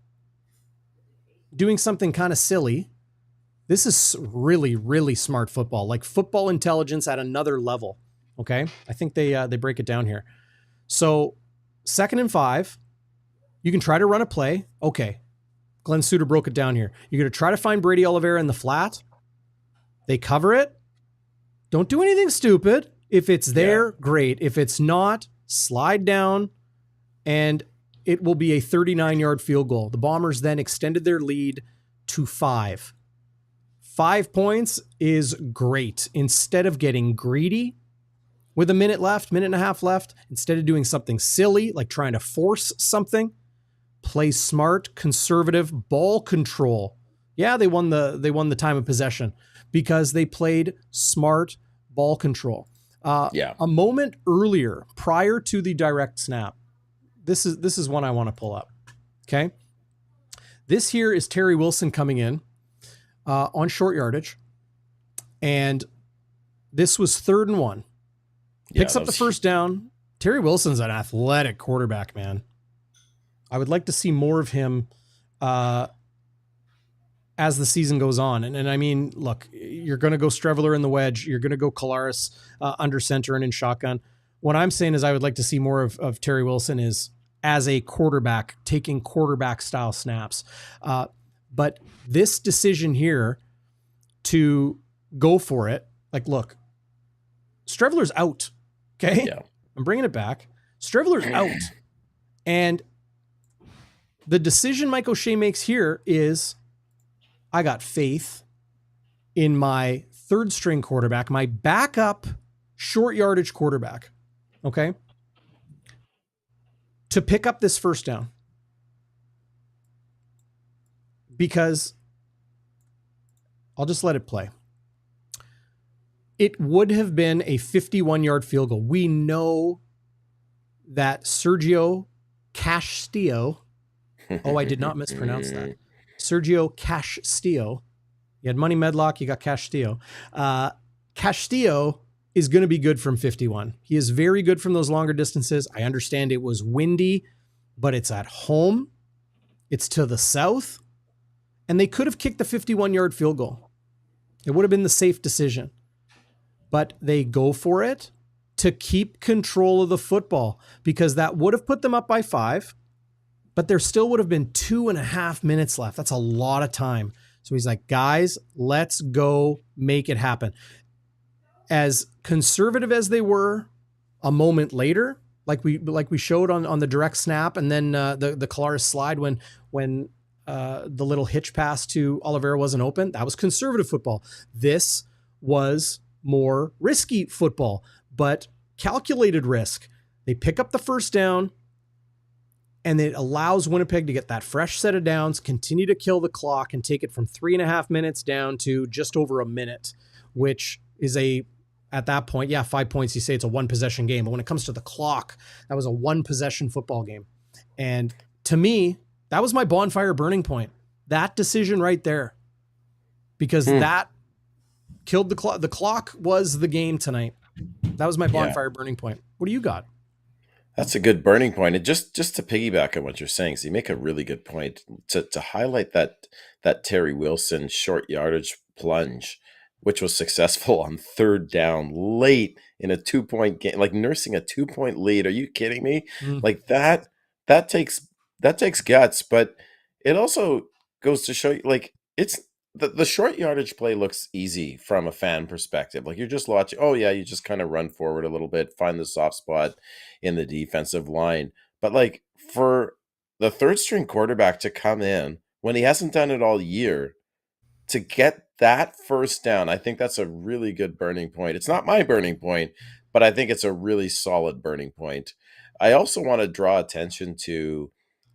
doing something kind of silly, this is really, really smart football, like football intelligence at another level. Okay. I think they break it down here. So 2nd and 5, you can try to run a play. Okay. Glenn Suter broke it down here. You're going to try to find Brady Oliveira in the flat. They cover it. Don't do anything stupid. If it's there, great. If it's not, slide down and it will be a 39-yard field goal. The Bombers then extended their lead to 5. 5 points is great. Instead of getting greedy with a minute and a half left, instead of doing something silly like trying to force something, play smart, conservative ball control. Yeah, they won the time of possession because they played smart ball control. A moment earlier, prior to the direct snap, this is one I want to pull up. Okay, this here is Terry Wilson coming in on short yardage, and this was 3rd and 1. Picks up the first down. Terry Wilson's an athletic quarterback, man. I would like to see more of him as the season goes on. And I mean, look, you're going to go Streveler in the wedge. You're going to go Collaros under center and in shotgun. What I'm saying is I would like to see more of Terry Wilson is as a quarterback, taking quarterback style snaps. But this decision here to go for it, like, look, Streveler's out. Okay. Yeah. I'm bringing it back. Streveler's out. And the decision Mike O'Shea makes here is, I got faith in my 3rd string quarterback, my backup short yardage quarterback. Okay. To pick up this first down. Because I'll just let it play. It would have been a 51-yard field goal. We know that Sergio Castillo, I did not mispronounce that. Sergio Castillo. You had Money Medlock, you got Castillo. Castillo is going to be good from 51. He is very good from those longer distances. I understand it was windy, but it's at home. It's to the south. And they could have kicked the 51-yard field goal. It would have been the safe decision. But they go for it to keep control of the football because that would have put them up by 5, but there still would have been 2.5 minutes left. That's a lot of time. So he's like, guys, let's go make it happen. As conservative as they were a moment later, like we showed on the direct snap and then the Collaros slide when the little hitch pass to Oliveira wasn't open, that was conservative football. This was more risky football, but calculated risk. They pick up the first down and it allows Winnipeg to get that fresh set of downs, continue to kill the clock and take it from 3.5 minutes down to just over a minute, which is at that point, 5 points. You say it's a 1-possession game, but when it comes to the clock, that was a 1-possession football game. And to me, that was my bonfire burning point. That decision right there, because that killed the clock. The clock was the game tonight. That was my bonfire burning point. What do you got? That's a good burning point. And just to piggyback on what you're saying, so you make a really good point to highlight that Terry Wilson short yardage plunge, which was successful on 3rd down late in a 2-point game, like nursing a 2-point lead. Are you kidding me? Like that takes guts, but it also goes to show you, like, it's the short yardage play looks easy from a fan perspective. Like, you're just watching, you just kind of run forward a little bit, find the soft spot in the defensive line. But like, for the 3rd string quarterback to come in when he hasn't done it all year, to get that first down, I think that's a really good burning point. It's not my burning point, but I think it's a really solid burning point. I also want to draw attention to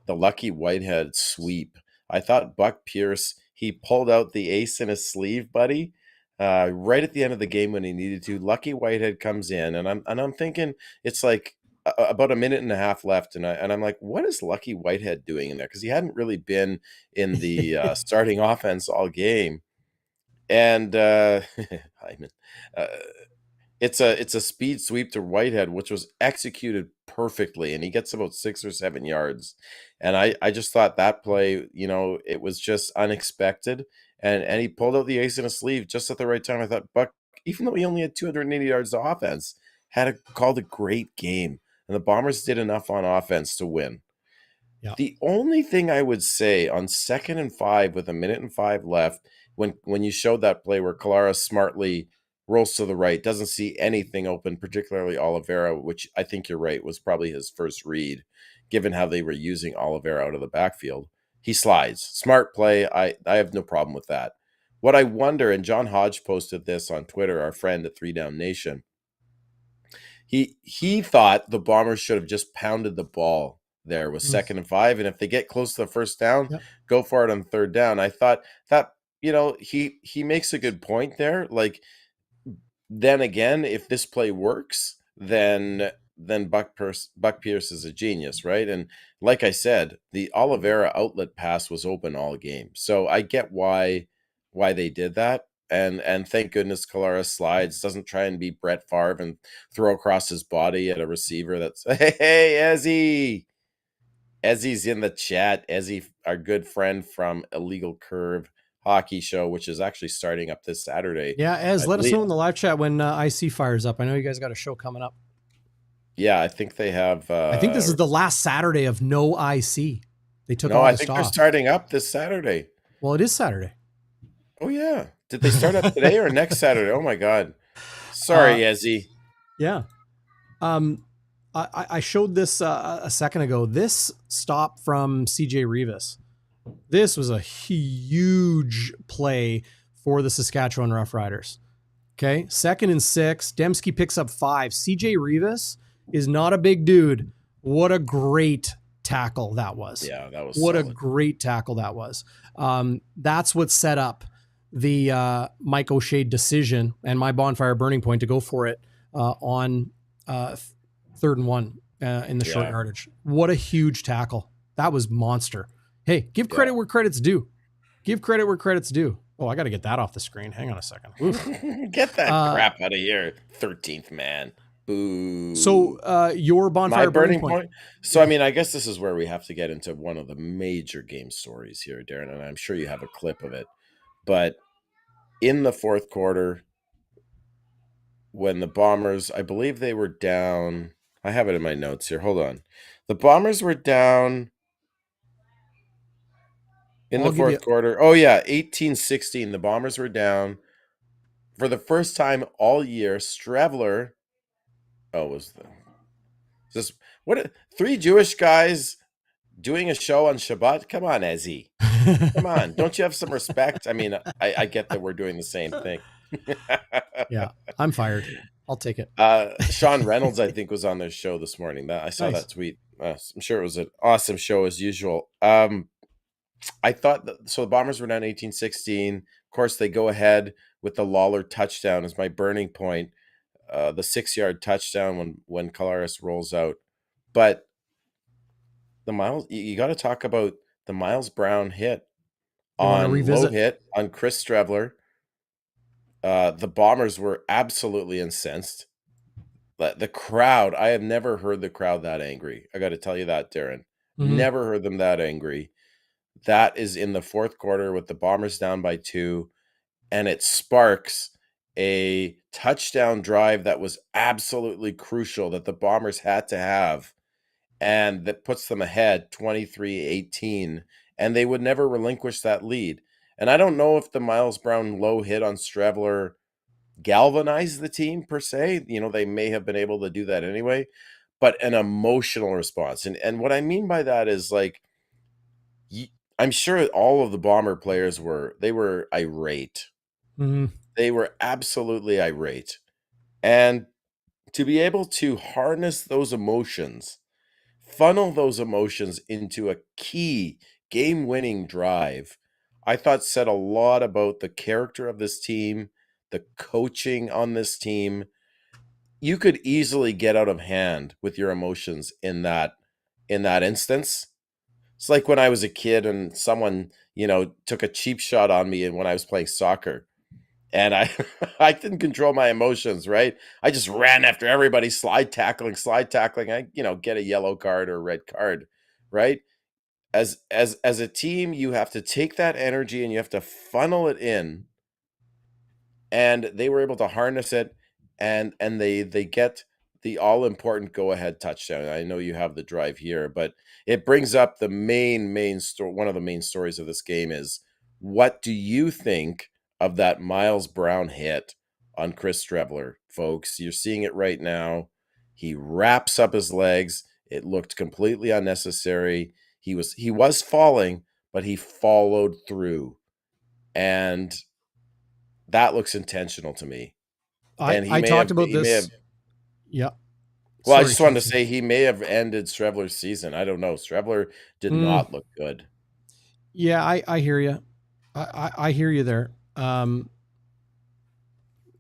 the Lucky Whitehead sweep. I thought Buck Pierce, he pulled out the ace in his sleeve, buddy, right at the end of the game when he needed to. Lucky Whitehead comes in, and I'm thinking it's like about a minute and a half left, and I'm like, what is Lucky Whitehead doing in there? Because he hadn't really been in the starting offense all game. And Hyman, it's a speed sweep to Whitehead, which was executed perfectly, and he gets about 6 or 7 yards. And I just thought that play, it was just unexpected, and he pulled out the ace in his sleeve just at the right time. I thought Buck, even though he only had 280 yards of offense, called a great game, and the Bombers did enough on offense to win. Yeah. The only thing I would say on 2nd and 5 with 1:05 left, when you showed that play where Collaros smartly rolls to the right, doesn't see anything open, particularly Oliveira, which I think you're right, was probably his first read, given how they were using Oliveira out of the backfield. He slides. Smart play. I have no problem with that. What I wonder, and John Hodge posted this on Twitter, our friend at 3 Down Nation, he thought the Bombers should have just pounded the ball there with 2nd and 5, and if they get close to the first down, go for it on 3rd down. I thought that, he makes a good point there. Like, then again, if this play works, then Buck Pierce is a genius, right? And like I said, the Oliveira outlet pass was open all game, so I get why they did that. And thank goodness Collaros slides, doesn't try and be Brett Favre and throw across his body at a receiver. That's hey Ezzy. Ezzy's in the chat. Ezzy, our good friend from Illegal Curve Hockey Show, which is actually starting up this Saturday. Yeah, Ez, let us know in the live chat when IC fires up. I know you guys got a show coming up. Yeah, I think they have. I think this is the last Saturday of no IC. They took no, August I think off. they're starting up this Saturday. Well, it is Saturday. Oh yeah, did they start up today or next Saturday? Oh my God, sorry, Ezzy. Yeah, I showed this a second ago. This stop from CJ Rivas. This was a huge play for the Saskatchewan Roughriders. Okay, 2nd and 6. Demski picks up 5. CJ Rivas is not a big dude. What a great tackle that was. Yeah, that was what solid. A great tackle that was. That's what set up the Mike O'Shea decision and my bonfire burning point to go for it on 3rd and 1 in the short yardage. What a huge tackle. That was monster. Hey, give credit where credit's due. Give credit where credit's due. Oh, I got to get that off the screen. Hang on a second. Get that crap out of here. 13th man. Boo. So your bonfire burning point. So, I mean, I guess this is where we have to get into one of the major game stories here, Darren, and I'm sure you have a clip of it. But in the 4th quarter, when the Bombers, I believe they were down. I have it in my notes here. Hold on. The Bombers were down in the 4th quarter. Oh, yeah, 18-16. The Bombers were down. For the first time all year, Streveler. What? 3 Jewish guys doing a show on Shabbat? Come on, Ezzy. Come on. Don't you have some respect? I mean, I get that we're doing the same thing. Yeah, I'm fired. I'll take it. Sean Reynolds, I think, was on their show this morning. I saw that tweet. I'm sure it was an awesome show as usual. I thought so. The Bombers were down 18-16. Of course, they go ahead with the Lawler touchdown as my burning point. The 6-yard touchdown when Collaros rolls out. But the Miles, you got to talk about the Miles Brown hit low hit on Chris Streveler. The Bombers were absolutely incensed. The crowd, I have never heard the crowd that angry. I got to tell you that, Darren. Never heard them that angry. That is in the 4th quarter with the Bombers down by 2, and it sparks a touchdown drive that was absolutely crucial that the Bombers had to have, and that puts them ahead 23-18, and they would never relinquish that lead. And I don't know if the Miles Brown low hit on Streveler galvanized the team per se. They may have been able to do that anyway, but an emotional response. And what I mean by that is, like, I'm sure all of the Bomber players were irate. They were absolutely irate. And to be able to harness those emotions, funnel those emotions into a key game-winning drive, I thought said a lot about the character of this team, the coaching on this team. You could easily get out of hand with your emotions in that instance. It's like when I was a kid and someone, took a cheap shot on me, and when I was playing soccer, and I didn't control my emotions, right? I just ran after everybody, slide tackling. I, get a yellow card or a red card, right? As a team, you have to take that energy and you have to funnel it in. And they were able to harness it, and they get the all-important go-ahead touchdown. I know you have the drive here, but it brings up the main story. One of the main stories of this game is, what do you think of that Miles Brown hit on Chris Streveler, folks? You're seeing it right now. He wraps up his legs. It looked completely unnecessary. He was falling, but he followed through. And that looks intentional to me. I talked about this. Yeah. Well, I Sorry, just wanted to Schnitzy. say he may have ended Streveler's season. I don't know. Streveler did not look good. Yeah, I hear you. I hear you there.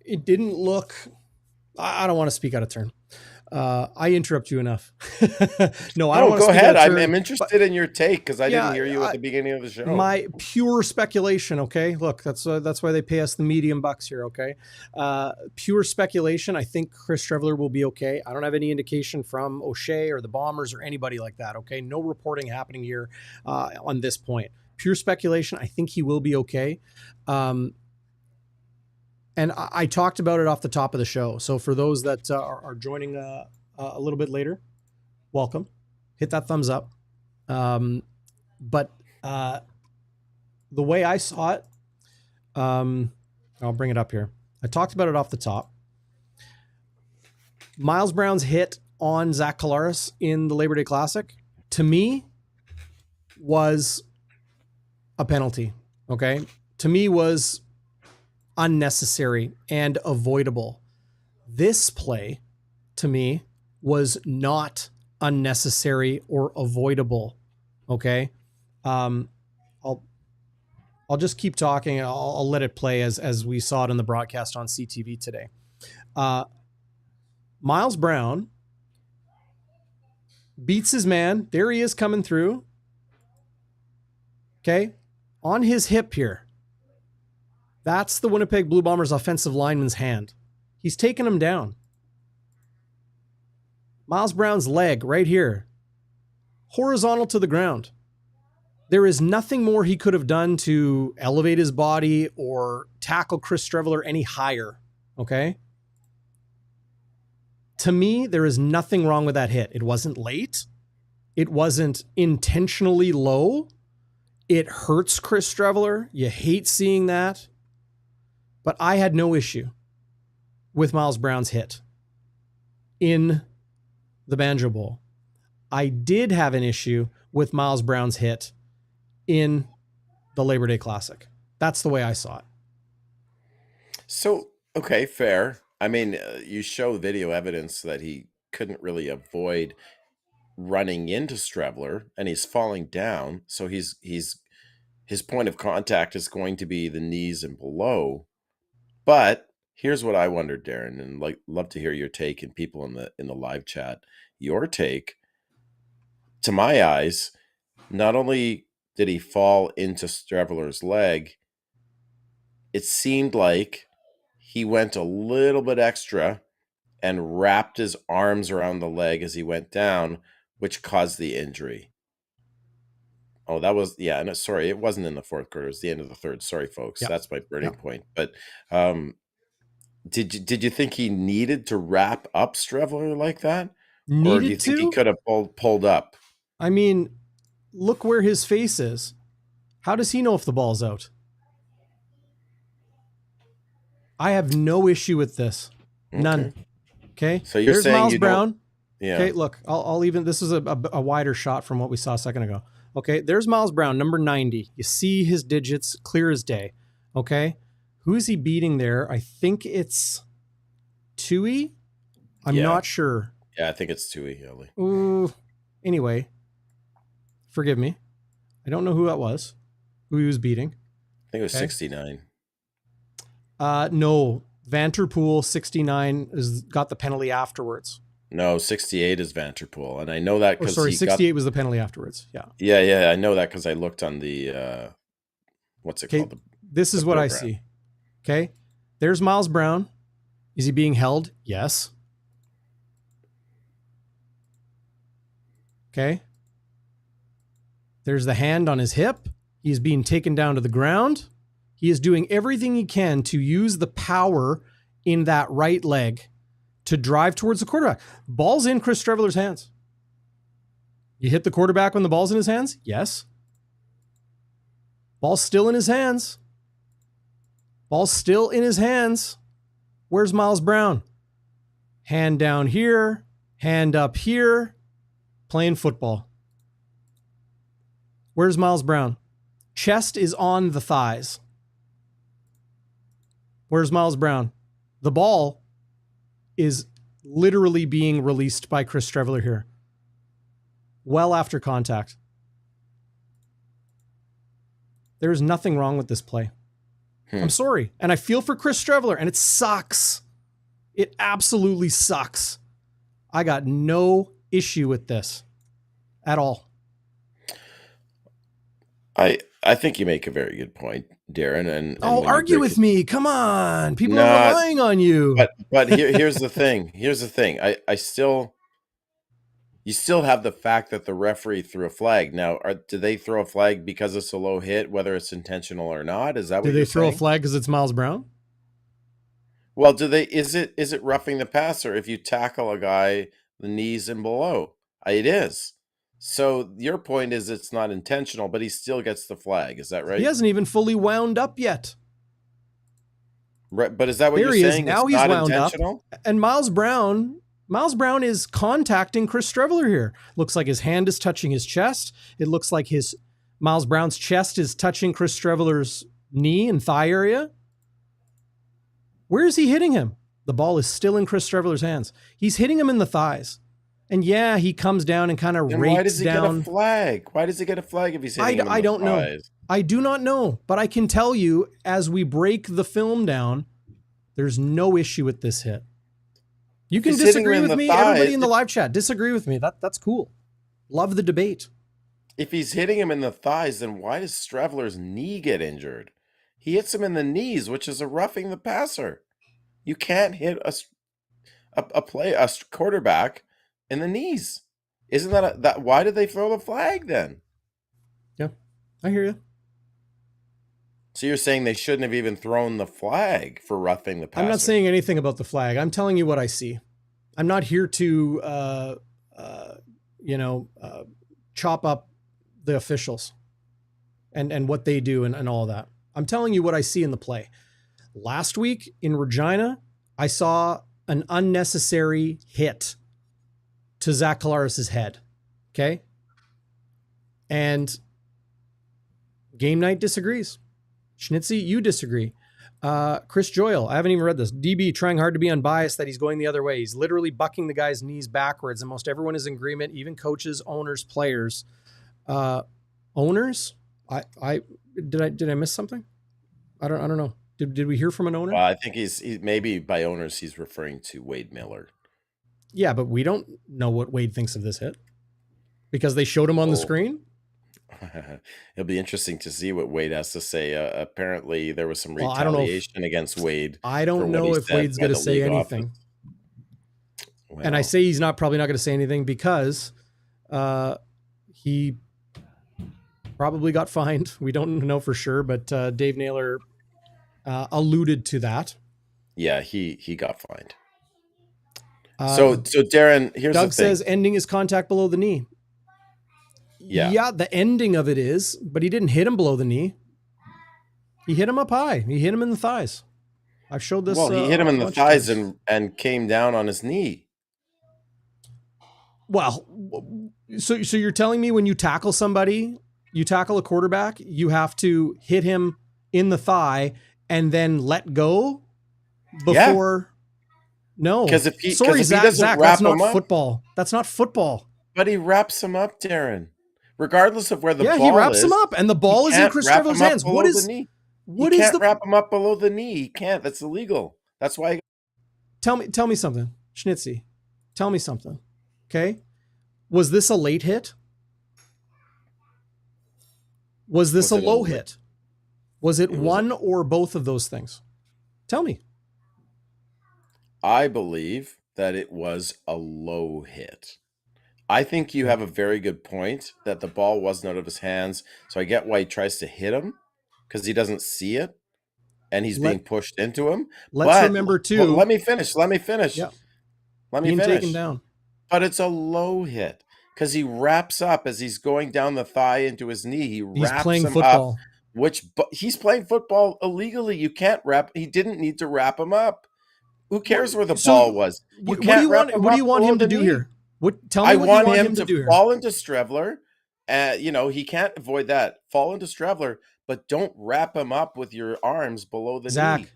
It didn't look. I don't want to speak out of turn. I interrupt you enough. No, I don't No, want to go speak ahead. out of I'm, turn. I'm interested in your take because I didn't Yeah, hear you at the beginning of the show. my pure speculation. Okay, look, that's why they pay us the medium bucks here. Okay, pure speculation. I think Chris Streveler will be okay. I don't have any indication from O'Shea or the Bombers or anybody like that. Okay, no reporting happening here on this point. Pure speculation. I think he will be okay. And I talked about it off the top of the show. So for those that are joining a little bit later, welcome. Hit that thumbs up. But the way I saw it, I'll bring it up here. I talked about it off the top. Miles Brown's hit on Zach Collaros in the Labor Day Classic, to me, was a penalty. Okay? To me, was unnecessary and avoidable. This play, to me, was not unnecessary or avoidable. Okay. I'll just keep talking. I'll let it play as we saw it in the broadcast on CTV today. Miles Brown beats his man. There he is coming through. Okay. On his hip here. That's the Winnipeg Blue Bombers offensive lineman's hand. He's taking him down. Miles Brown's leg right here. Horizontal to the ground. There is nothing more he could have done to elevate his body or tackle Chris Streveler any higher. Okay? To me, there is nothing wrong with that hit. It wasn't late. It wasn't intentionally low. It hurts Chris Streveler. You hate seeing that. But I had no issue with Miles Brown's hit in the Banjo Bowl. I did have an issue with Miles Brown's hit in the Labor Day Classic. That's the way I saw it. So, okay, fair. I mean, you show video evidence that he couldn't really avoid running into Streveler, and he's falling down. So his point of contact is going to be the knees and below. But here's what I wondered, Darrin, and love to hear your take, and people in the live chat, your take. To my eyes, not only did he fall into Streveler's leg, it seemed like he went a little bit extra and wrapped his arms around the leg as he went down, which caused the injury. Oh, that was, yeah, no, sorry, it wasn't in the fourth quarter. It was the end of the third. Sorry, folks. Yep. That's my burning point. But did you think he needed to wrap up Streveler like that? Or do you think he could have pulled up? I mean, look where his face is. How does he know if the ball's out? I have no issue with this. None. Okay. So you're There's saying Miles you Brown. don't. Yeah. Okay, look, I'll even, this is a wider shot from what we saw a second ago. Okay, there's Miles Brown, number 90. You see his digits clear as day. Okay, who is he beating there? I think it's Tui. I'm not sure. Yeah, I think it's Tui. Ooh. Anyway, forgive me. I don't know who that was. Who he was beating. I think it was 69. No, Vanterpool 69 has got the penalty afterwards. No, 68 is Vanterpool, and I know that because 68 was the penalty afterwards. Yeah. Yeah, I know that because I looked on the what's it called? This is what I see. Okay, there's Miles Brown. Is he being held? Yes. Okay. There's the hand on his hip. He's being taken down to the ground. He is doing everything he can to use the power in that right leg to drive towards the quarterback. Ball's in Chris Streveler's hands. You hit the quarterback when the ball's in his hands? Yes. Ball's still in his hands. Ball's still in his hands. Where's Miles Brown? Hand down here, hand up here, playing football. Where's Miles Brown? Chest is on the thighs. Where's Miles Brown? The ball is literally being released by Chris Streveler here. Well after contact. There is nothing wrong with this play. I'm sorry. And I feel for Chris Streveler, and it sucks. It absolutely sucks. I got no issue with this at all. I think you make a very good point, Darren. And argue with me. Come on. People are relying on you. But here's the thing. Here's the thing. You still have the fact that the referee threw a flag. Now, do they throw a flag because it's a low hit, whether it's intentional or not? Is that what you're saying? Do they throw a flag because it's Miles Brown? Well, is it roughing the passer if you tackle a guy the knees and below? It is. So your point is it's not intentional, but he still gets the flag. Is that right? He hasn't even fully wound up yet. Right, but is that what you're saying? Now it's he's not wound intentional? up. And Miles Brown is contacting Chris Streveler here. Looks like his hand is touching his chest. It looks like Miles Brown's chest is touching Chris Streveler's knee and thigh area. Where is he hitting him? The ball is still in Chris Streveler's hands. He's hitting him in the thighs. And yeah, he comes down and kind of rakes down. Why does he get a flag? Why does he get a flag if he's hitting him in the thighs? I don't know. I do not know. But I can tell you, as we break the film down, there's no issue with this hit. You can disagree with me. Everybody in the live chat, disagree with me. That's cool. Love the debate. If he's hitting him in the thighs, then why does Streveler's knee get injured? He hits him in the knees, which is a roughing the passer. You can't hit a quarterback in the knees. Isn't that why did they throw the flag then? Yeah, I hear you. So you're saying they shouldn't have even thrown the flag for roughing the passer? I'm not saying anything about the flag. I'm telling you what I see. I'm not here to, chop up the officials and what they do and all that. I'm telling you what I see in the play. Last week in Regina, I saw an unnecessary hit to Zach Collaros' head. Okay. And Game Night disagrees. Schnitzy, you disagree. Chris Joyle, I haven't even read this. DB trying hard to be unbiased that he's going the other way. He's literally bucking the guy's knees backwards, and most everyone is in agreement, even coaches, owners, players. Owners? Did I miss something? I don't know. Did we hear from an owner? I think he's maybe by owners he's referring to Wade Miller. Yeah, but we don't know what Wade thinks of this hit because they showed him on the screen. It'll be interesting to see what Wade has to say. Apparently, there was some retaliation against Wade. I don't know if Wade's going to say anything. Well, and I say he's probably not going to say anything because he probably got fined. We don't know for sure, but Dave Naylor alluded to that. Yeah, he got fined. So Darren, here's Doug the thing. says ending is contact below the knee. Yeah, the ending of it is, but he didn't hit him below the knee. He hit him up high. He hit him in the thighs. I've showed this. Well, he hit him in the thighs and came down on his knee. Well, so you're telling me when you tackle somebody, you tackle a quarterback, you have to hit him in the thigh and then let go before? Yeah. No. Because if Zach, that's not football. That's not football. But he wraps him up, Darren. Regardless of where the ball is. Yeah, he wraps him up, and the ball is in Chris Streveler's hands. What is He can't wrap him up below the knee. He can't. That's illegal. That's why. Tell me something, Schnitzy. Tell me something. Okay, was this a late hit? Was this a low hit? Was it one or both of those things? Tell me. I believe that it was a low hit. I think you have a very good point that the ball wasn't out of his hands. So I get why he tries to hit him because he doesn't see it and he's being pushed into him. Let's remember too. Let me finish. Yeah. Let me finish. Taken down. But it's a low hit because he wraps up as he's going down the thigh into his knee. He's playing football. He's playing football illegally. You can't wrap. He didn't need to wrap him up. Who cares where the ball was? What do you want him to do here? I want him to fall into Streveler. He can't avoid that. Fall into Streveler, but don't wrap him up with your arms below the knee. Zach,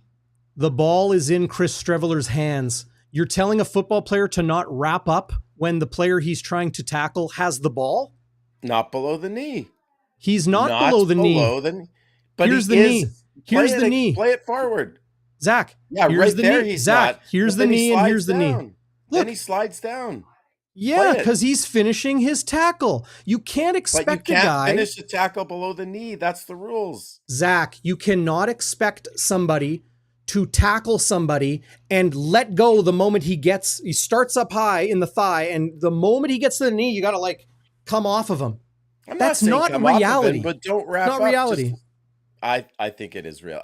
the ball is in Chris Streveler's hands. You're telling a football player to not wrap up when the player he's trying to tackle has the ball? Not below the knee. He's not below the knee. But here's he the is. knee. Here's the knee. Play it forward. Zach. Yeah, here's right the there knee. he's Zach, not. here's the knee and here's the knee. Look. Then he slides down. Yeah, because he's finishing his tackle. You can't expect a guy. But you can't finish the tackle below the knee. That's the rules. Zach, you cannot expect somebody to tackle somebody and let go the moment he starts up high in the thigh, and the moment he gets to the knee, you got to like come off of him. That's not reality. But don't wrap up. Not reality. I think it is real.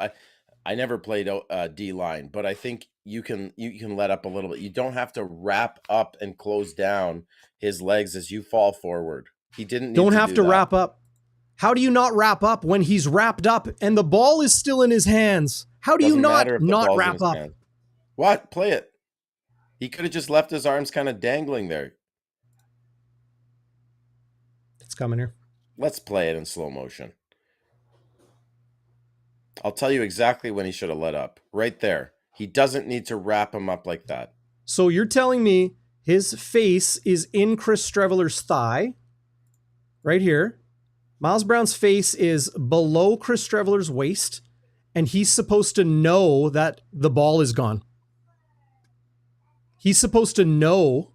I never played D line, but I think you can let up a little bit. You don't have to wrap up and close down his legs as you fall forward. He didn't. Don't have to wrap up. How do you not wrap up when he's wrapped up and the ball is still in his hands? How do you not wrap up? What? Play it. He could have just left his arms kind of dangling there. It's coming here. Let's play it in slow motion. I'll tell you exactly when he should have let up. Right there. He doesn't need to wrap him up like that. So you're telling me his face is in Chris Streveler's thigh, right here. Miles Brown's face is below Chris Streveler's waist, and he's supposed to know that the ball is gone. He's supposed to know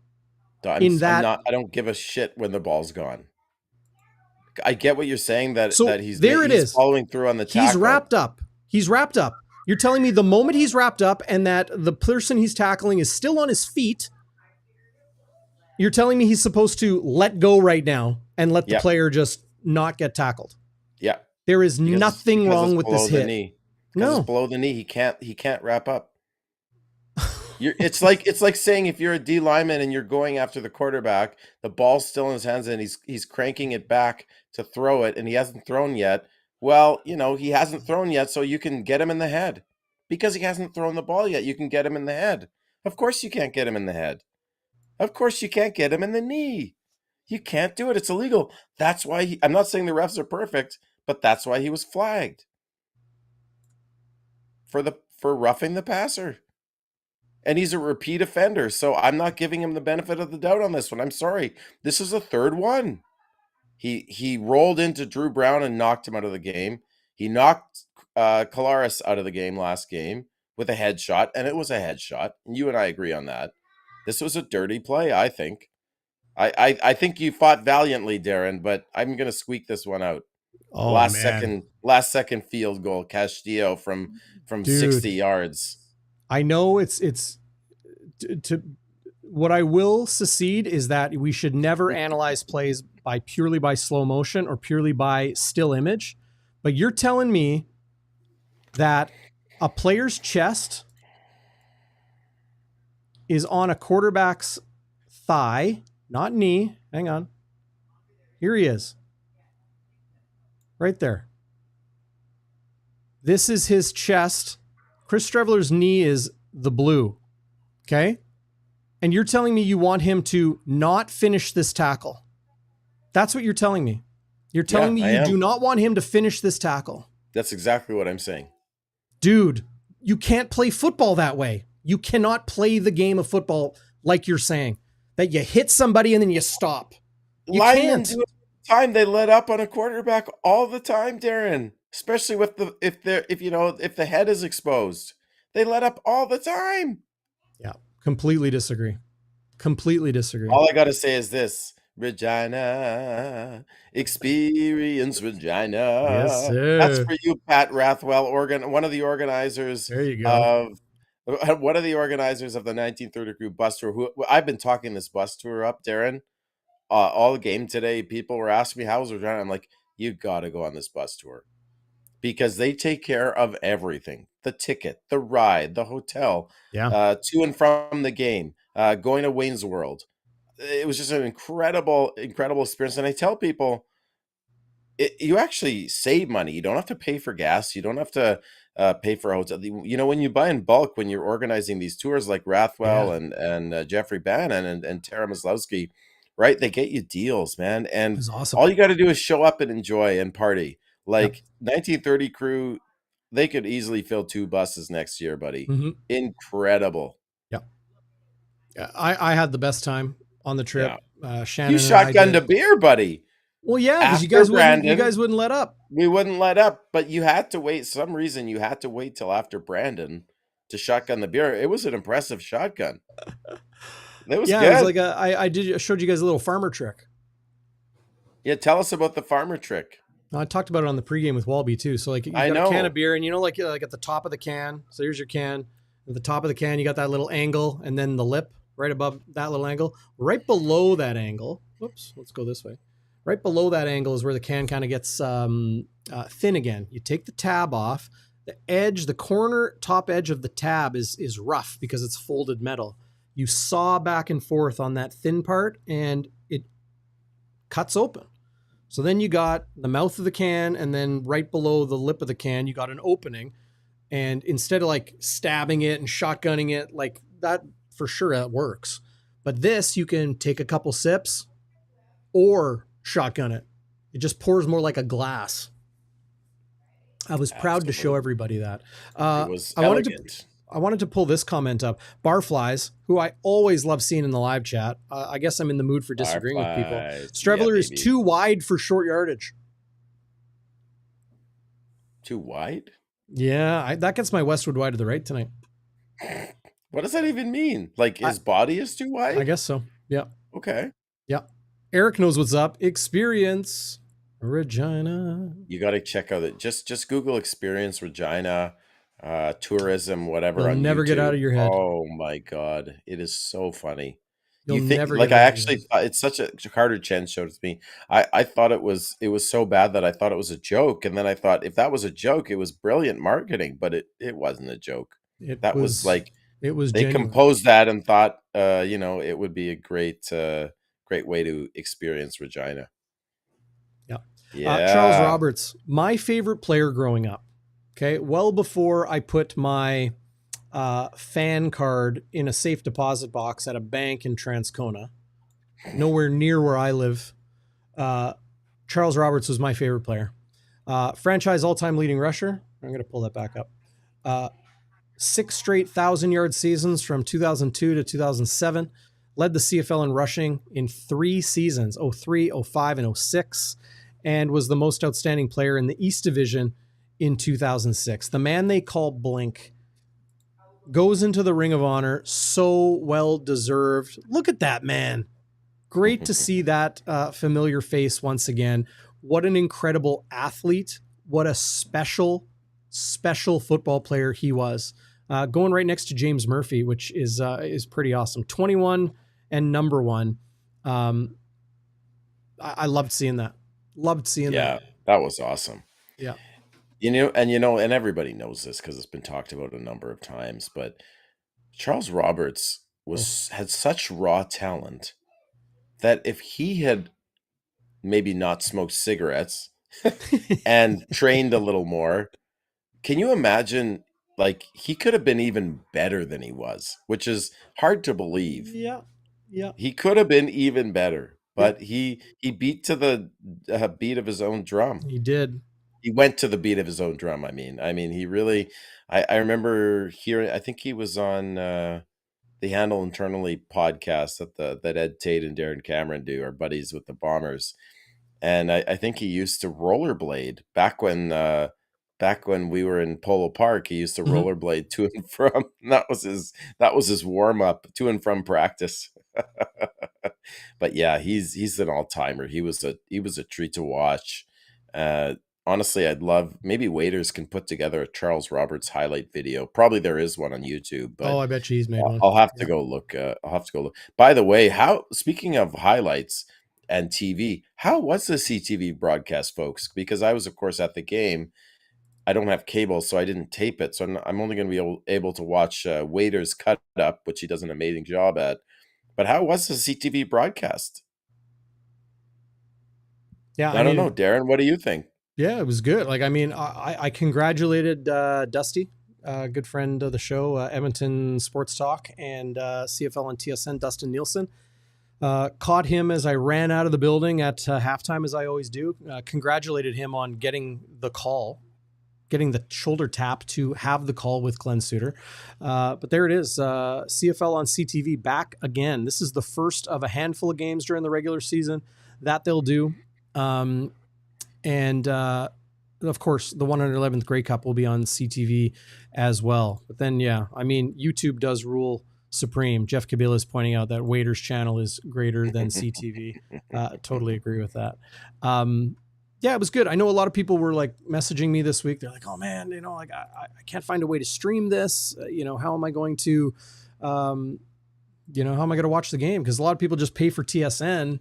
I don't give a shit when the ball's gone. I get what you're saying that he's following through on the tackle. He's wrapped up. He's wrapped up. You're telling me the moment he's wrapped up and that the person he's tackling is still on his feet, you're telling me he's supposed to let go right now and let the player just not get tackled. Yeah. There is nothing wrong with this hit. No. It's below the knee. He can't wrap up. It's like saying if you're a D lineman and you're going after the quarterback, the ball's still in his hands and he's cranking it back to throw it and he hasn't thrown yet. Well, he hasn't thrown yet, so you can get him in the head. Because he hasn't thrown the ball yet, you can get him in the head. Of course you can't get him in the head. Of course you can't get him in the knee. You can't do it. It's illegal. That's why I'm not saying the refs are perfect, but that's why he was flagged. For roughing the passer. And he's a repeat offender, so I'm not giving him the benefit of the doubt on this one. I'm sorry. This is the third one. He rolled into Drew Brown and knocked him out of the game. He knocked Collaros out of the game last game with a headshot, and it was a headshot. And you and I agree on that. This was a dirty play, I think. I think you fought valiantly, Darrin, but I'm going to squeak this one out. Oh, last second field goal, Castillo from 60 yards. I know what I will secede is that we should never analyze plays purely by slow motion or purely by still image. But you're telling me that a player's chest is on a quarterback's thigh, not knee. Hang on. Here he is. Right there. This is his chest. Chris Streveler's knee is the blue. Okay? And you're telling me you want him to not finish this tackle. That's what you're telling me. You're telling me you do not want him to finish this tackle. That's exactly what I'm saying. Dude, you can't play football that way. You cannot play the game of football like you're saying. That you hit somebody and then you stop. You can't. Do it all the time. They let up on a quarterback all the time, Darrin. Especially with if the head is exposed. They let up all the time. Yeah, completely disagree. All I got to say is this. Regina, experience Regina. Yes, sir. That's for you, Pat Rathwell, one of the organizers. There you go. One of the organizers of the 1930 Crew bus tour. Who I've been talking this bus tour up, Darrin. All game today, people were asking me how was Regina. I'm like, you got to go on this bus tour because they take care of everything: the ticket, the ride, the hotel, to and from the game, going to Wayne's World. It was just an incredible experience. And I tell people, you actually save money. You don't have to pay for gas. You don't have to pay for a hotel. When you buy in bulk, when you're organizing these tours like Rathwell and Jeffrey Bannon and Tara Maslowski, right? They get you deals, man. And awesome. All you got to do is show up and enjoy and party. Like 1930 Crew, they could easily fill 2 buses next year, buddy. Mm-hmm. Incredible. Yeah. I had the best time on the trip. Yeah. Shannon You and I shotgunned did. a beer, buddy. Well, yeah, because After Brandon, you guys wouldn't let up. we wouldn't let up, but you had to wait. Some reason you had to wait till after Brandon to shotgun the beer. It was an impressive shotgun. It was Yeah, it was good. like I showed you guys a little farmer trick. Yeah, tell us about the farmer trick. I talked about it on the pregame with Walby too. So like you've I got a can of know. beer, and like at the top of the can. So here's your can. At the top of the can, you got that little angle, and then the lip right above that little angle. Right below that angle. Whoops, let's go this way. Right below that angle is where the can kind of gets thin again. You take the tab off. The edge, the corner top edge of the tab is rough because it's folded metal. You saw back and forth on that thin part, and it cuts open. So then you got the mouth of the can, and then right below the lip of the can, you got an opening. And instead of like stabbing it and shotgunning it, like that, for sure that works. But this, you can take a couple sips or shotgun it. It just pours more like a glass. I was proud to show everybody that. It was elegant. I wanted to pull this comment up. Barflies, who I always love seeing in the live chat. I guess I'm in the mood for disagreeing with people. Streveler is too wide for short yardage. Too wide? Yeah, that gets my Westwood wide to the right tonight. What does that even mean? Like his body is too wide? I guess so. Yeah. Okay. Yeah. Eric knows what's up. Experience Regina. You got to check out it. Just Google Experience Regina. Tourism, whatever. You'll never get out of your head. Oh my God. It is so funny. You'll never like, I actually thought it's such a Carter Chen showed it to me. I thought it was so bad that I thought it was a joke. And then I thought if that was a joke, it was brilliant marketing, but it wasn't a joke. They genuine. Composed that and thought, it would be a great way to experience Regina. Yeah. Charles Roberts, my favorite player growing up. Okay. Well before I put my fan card in a safe deposit box at a bank in Transcona, nowhere near where I live. Charles Roberts was my favorite player. Franchise all-time leading rusher. I'm going to pull that back up. 6 straight 1,000-yard seasons from 2002 to 2007. Led the CFL in rushing in 3 seasons, 03, 05, and 06, and was the most outstanding player in the East Division in 2006. The man they call Blink goes into the Ring of Honor. So well deserved. Look at that man. Great to see that familiar face once again. What an incredible athlete. What a special football player he was. Going right next to James Murphy, which is pretty awesome. 21 and number 1. I loved seeing that. That. Yeah, that was awesome. Yeah. And everybody knows this because it's been talked about a number of times, but Charles Roberts had such raw talent that if he had maybe not smoked cigarettes and trained a little more, can you imagine, like, he could have been even better than he was, which is hard to believe. Yeah. He could have been even better, but he beat to the beat of his own drum. He did. He went to the beat of his own drum. I mean, he really. I remember hearing. I think he was on the Handle Internally podcast that Ed Tate and Darren Cameron do, our buddies with the Bombers, and I think he used to rollerblade back when we were in Polo Park. He used to rollerblade to and from. And that was his warm up to and from practice. But yeah, he's an all timer. He was a treat to watch. Honestly, I'd love, maybe Waiters can put together a Charles Roberts highlight video. Probably there is one on YouTube. But I bet he's made one. I'll have to go look. By the way, speaking of highlights and TV, how was the CTV broadcast, folks? Because I was, of course, at the game. I don't have cable, so I didn't tape it. So I'm only going to be able to watch Waiters cut up, which he does an amazing job at. But how was the CTV broadcast? Yeah, I don't know, Darren. What do you think? Yeah, it was good. Like, I congratulated Dusty, good friend of the show, Edmonton Sports Talk, and CFL and TSN, Dustin Nielsen. Caught him as I ran out of the building at halftime, as I always do. Congratulated him on getting the call. getting the shoulder tap to have the call with Glenn Suter. But there it is. CFL on CTV back again. This is the first of a handful of games during the regular season that they'll do. Of course, the 111th Grey Cup will be on CTV as well. But then, YouTube does rule supreme. Jeff Kabila is pointing out that Waiters channel is greater than CTV. Totally agree with that. It was good. I know a lot of people were like messaging me this week. They're like, "Oh man, I can't find a way to stream this. How am I going to, how am I going to watch the game?" Because a lot of people just pay for TSN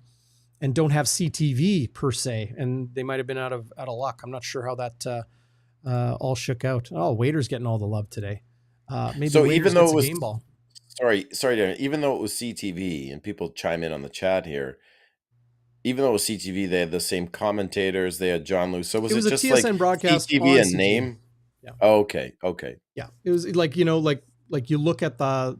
and don't have CTV per se, and they might have been out of luck. I'm not sure how that all shook out. Oh, Waiters getting all the love today. Maybe so Waiters even though gets it was a game ball. Sorry, Darren. Even though it was CTV, and people chime in on the chat here, even though it was CTV, they had the same commentators. They had John Lewis. So was it just TSN like broadcast CTV and CTV. name? Yeah. Oh, okay. Yeah, it was like like you look at the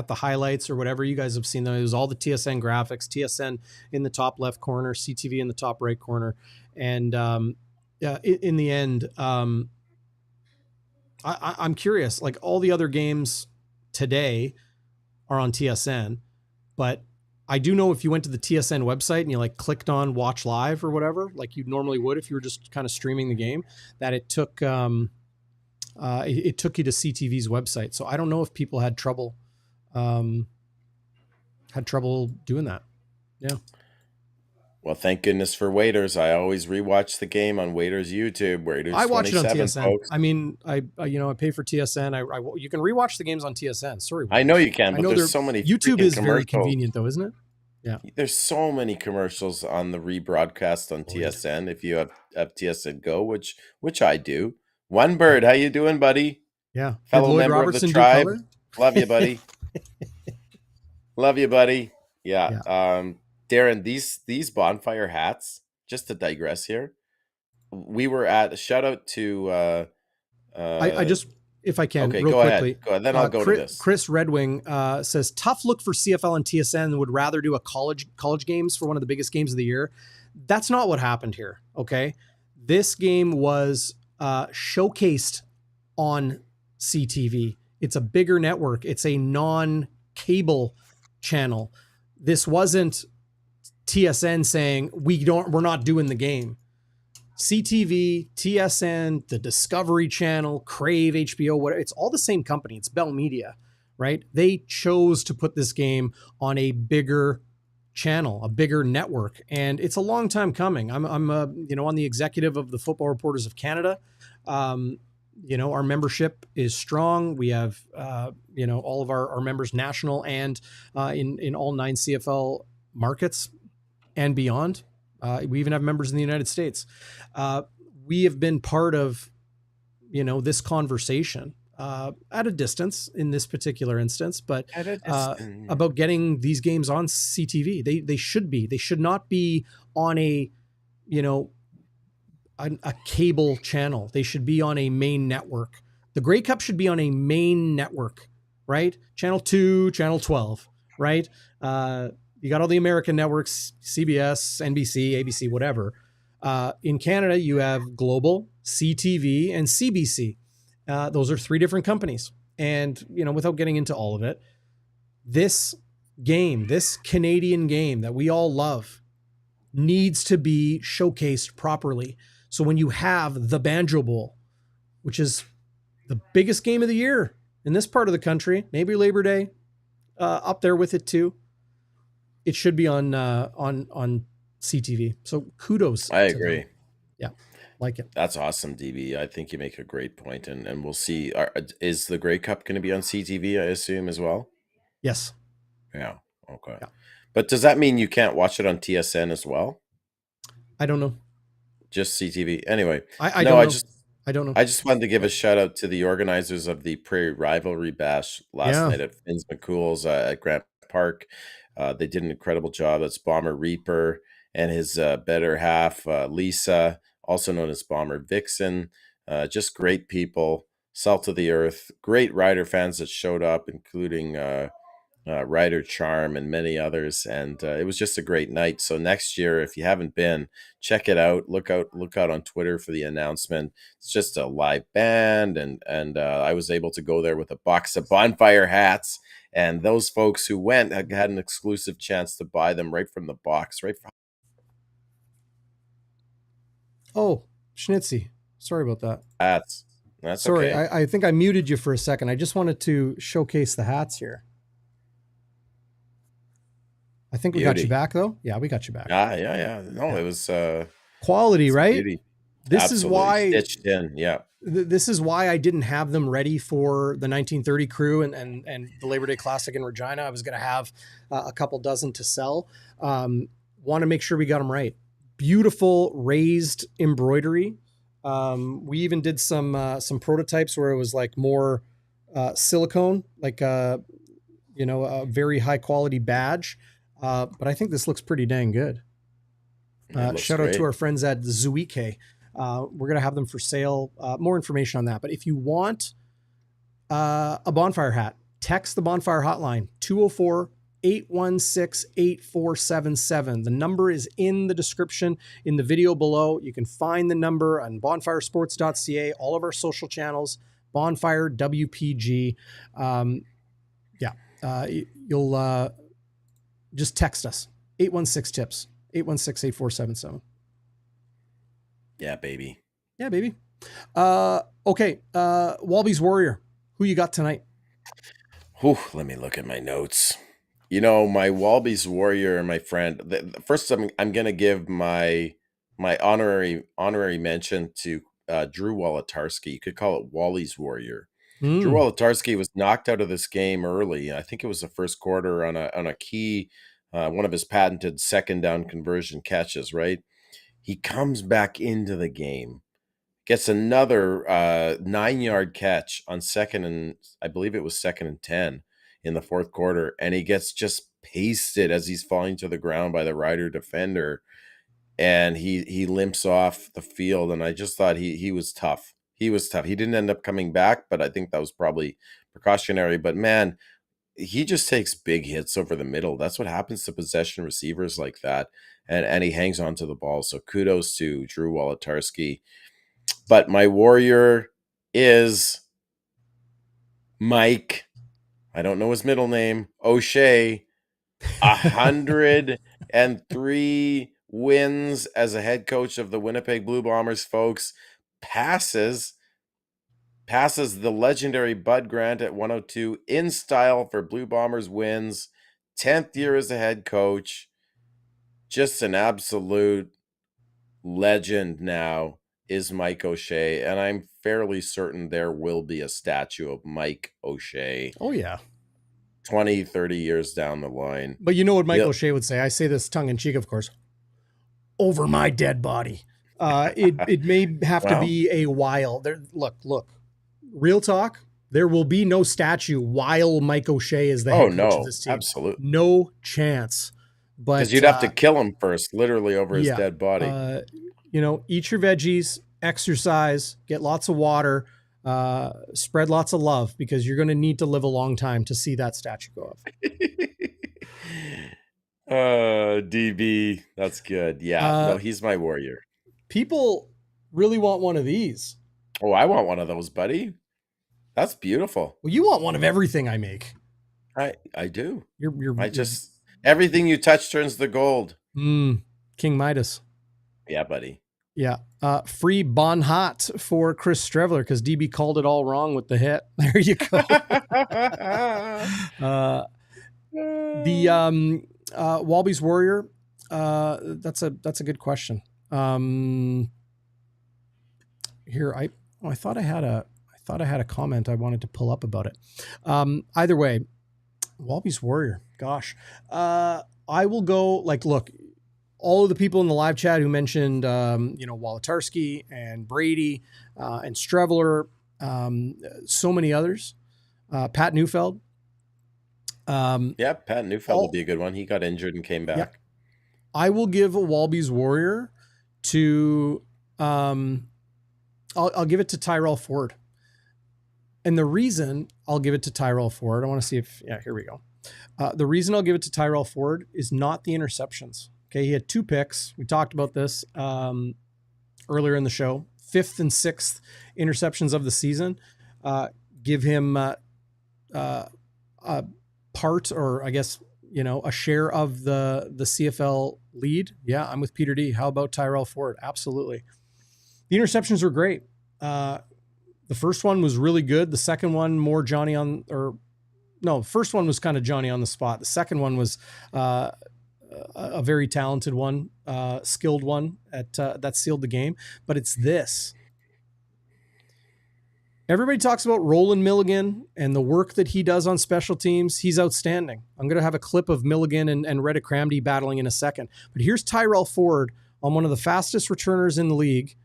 highlights or whatever. You guys have seen them. It was all the TSN graphics, TSN in the top left corner, CTV in the top right corner, and in the end, I'm curious. Like all the other games today are on TSN, but I do know if you went to the TSN website and you like clicked on watch live or whatever, like you normally would if you were just kind of streaming the game, that it took you to CTV's website. So I don't know if people had trouble doing that. Yeah. Well, thank goodness for Waiters. I always rewatch the game on Waiters YouTube. Waiters I watch it on 27, TSN. folks. I mean, I pay for TSN. You can rewatch the games on TSN. Sorry, I know you can, but there's so many. YouTube is very commercials. convenient, though, isn't it? Yeah. There's so many commercials on the rebroadcast on TSN. If you have TSN Go, which I do. One Bird, how you doing, buddy? Yeah. Fellow member of the tribe. Love you, buddy. Love you, buddy. Yeah. Darren, these bonfire hats, just to digress here, we were at a shout out to I just, if I can, okay, real go quickly. Ahead. Go ahead. Then I'll go to this. Chris Red Wing says, tough look for CFL and TSN, would rather do a college games for one of the biggest games of the year. That's not what happened here. Okay. This game was showcased on CTV. It's a bigger network. It's a non-cable channel. This wasn't TSN saying we're not doing the game. CTV, TSN, the Discovery Channel, Crave, HBO, whatever, it's all the same company. It's Bell Media, right? They chose to put this game on a bigger channel, a bigger network, and it's a long time coming. I'm on the executive of the Football Reporters of Canada. Our membership is strong. We have all of our members national and in all 9 CFL markets and beyond. We even have members in the United States. We have been part of, this conversation at a distance in this particular instance, but about getting these games on CTV. They should be. They should not be on a cable channel. They should be on a main network. The Grey Cup should be on a main network, right? Channel 2, Channel 12, right? You got all the American networks, CBS, NBC, ABC, whatever. In Canada, you have Global, CTV, and CBC. Those are 3 different companies. And, without getting into all of it, this game, this Canadian game that we all love, needs to be showcased properly. So when you have the Banjo Bowl, which is the biggest game of the year in this part of the country, maybe Labor Day, up there with it too, it should be on CTV. So kudos. I agree. Them. Yeah, like it. That's awesome, DB. I think you make a great point, and we'll see. Is the Grey Cup going to be on CTV? I assume as well. Yes. Yeah. Okay. Yeah. But does that mean you can't watch it on TSN as well? I don't know. Just CTV. Anyway, I don't know. I just wanted to give a shout out to the organizers of the Prairie Rivalry Bash last night at Finns McCool's at Grant Park. They did an incredible job. That's Bomber Reaper and his better half, Lisa, also known as Bomber Vixen. Just great people, salt of the earth, great rider fans that showed up, including Ryder Charm, and many others. And it was just a great night. So next year, if you haven't been, check it out. Look out on Twitter for the announcement. It's just a live band, and I was able to go there with a box of Bonfire hats. And those folks who went had an exclusive chance to buy them right from the box, right from. Oh, Schnitzy. Sorry about that. That's sorry. okay. I think I muted you for a second. I just wanted to showcase the hats here. I think we got you back, though. Yeah, we got you back. Yeah. No, yeah. It was quality, right? Beauty. This Absolutely. is why stitched in. Yeah. This is why I didn't have them ready for the 1930 crew and the Labor Day Classic in Regina. I was going to have a couple dozen to sell. Want to make sure we got them right. Beautiful raised embroidery. We even did some prototypes where it was like more silicone, like a very high quality badge. But I think this looks pretty dang good. Shout out to our friends at 𝘎𝙤𝙧𝙚. We're going to have them for sale. More information on that. But if you want a Bonfire hat, text the Bonfire hotline, 204-816-8477. The number is in the description in the video below. You can find the number on bonfiresports.ca, all of our social channels, Bonfire WPG. You'll just text us, 816-TIPS, 816-8477. Yeah, baby. Yeah, baby. Okay. WALBY'S Warrior. Who you got tonight? Let me look at my notes. My WALBY'S Warrior, my friend. First, I'm going to give my honorary mention to Drew Wolitarsky. You could call it Wally's Warrior. Drew Wolitarsky was knocked out of this game early. I think it was the first quarter on a key, one of his patented second down conversion catches, right? He comes back into the game, gets another 9-yard catch on I believe it was 2nd and 10 in the fourth quarter, and he gets just pasted as he's falling to the ground by the Rider defender, and he limps off the field. And I just thought he was tough. He was tough. He didn't end up coming back, but I think that was probably precautionary. But man, he just takes big hits over the middle. That's what happens to possession receivers like that. And he hangs on to the ball. So kudos to Drew Wolitarsky. But my Warrior is Mike. I don't know his middle name. 𝘎𝙤𝙧𝙚. 103 wins as a head coach of the Winnipeg Blue Bombers, folks. Passes the legendary Bud Grant at 102 in style for Blue Bombers wins. 10th year as a head coach. Just an absolute legend now is Mike 𝘎𝙤𝙧, and I'm fairly certain there will be a statue of Mike 𝘎𝙤𝙧. Oh, yeah. 20, 30 years down the line. But you know what Mike 𝘎𝙤𝙧 would say? I say this tongue-in-cheek, of course. Over my dead body. It may have to be a while. Look. Real talk, there will be no statue while Mike 𝘎𝙤𝙧 is the head coach of this team. Absolutely. No chance. But because you'd have to kill him first, literally over his dead body. Eat your veggies, exercise, get lots of water, spread lots of love, because you're going to need to live a long time to see that statue go up. DB, that's good. Yeah, no, he's my Warrior. People really want one of these. Oh, I want one of those, buddy. That's beautiful. Well, you want one of everything I make. I do. You're everything you touch turns to gold. King Midas. Yeah, buddy. Yeah. Free Bon Hot for Chris Streveler, because DB called it all wrong with the hit. There you go. The WALBY'S Warrior. That's a good question. Here, I thought I had a comment I wanted to pull up about it. Either way, WALBY'S Warrior. Gosh, I will go. Look, all of the people in the live chat who mentioned, Wolitarsky and Brady and Streveler, so many others. Pat Neufeld. Pat Neufeld will be a good one. He got injured and came back. Yeah. I will give a WALBY'S Warrior to. I'll give it to Tyrell Ford. And the reason I'll give it to Tyrell Ford, I want to see if, here we go. The reason I'll give it to Tyrell Ford is not the interceptions. Okay, he had 2 picks. We talked about this earlier in the show. 5th and 6th interceptions of the season. Give him a part, or I guess, a share of the CFL lead. Yeah, I'm with Peter D. How about Tyrell Ford? Absolutely. The interceptions were great. The first one was really good. The second one, more the first one was kind of Johnny on the spot. The second one was a very talented one, skilled one that sealed the game. But it's this. Everybody talks about Roland Milligan and the work that he does on special teams. He's outstanding. I'm going to have a clip of Milligan and Reddick Kramdi battling in a second. But here's Tyrell Ford on one of the fastest returners in the league,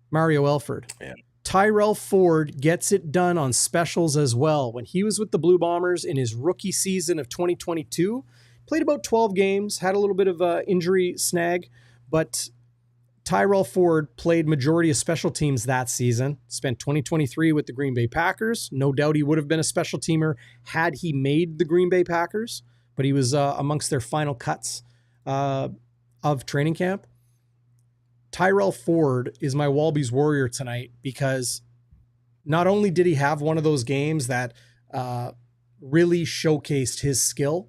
Mario Elford. Yeah. Tyrell Ford gets it done on specials as well. When he was with the Blue Bombers in his rookie season of 2022, played about 12 games, had a little bit of a injury snag, but Tyrell Ford played majority of special teams that season, spent 2023 with the Green Bay Packers. No doubt he would have been a special teamer had he made the Green Bay Packers, but he was amongst their final cuts of training camp. Tyrell Ford is my WALBY'S warrior tonight because not only did he have one of those games that really showcased his skill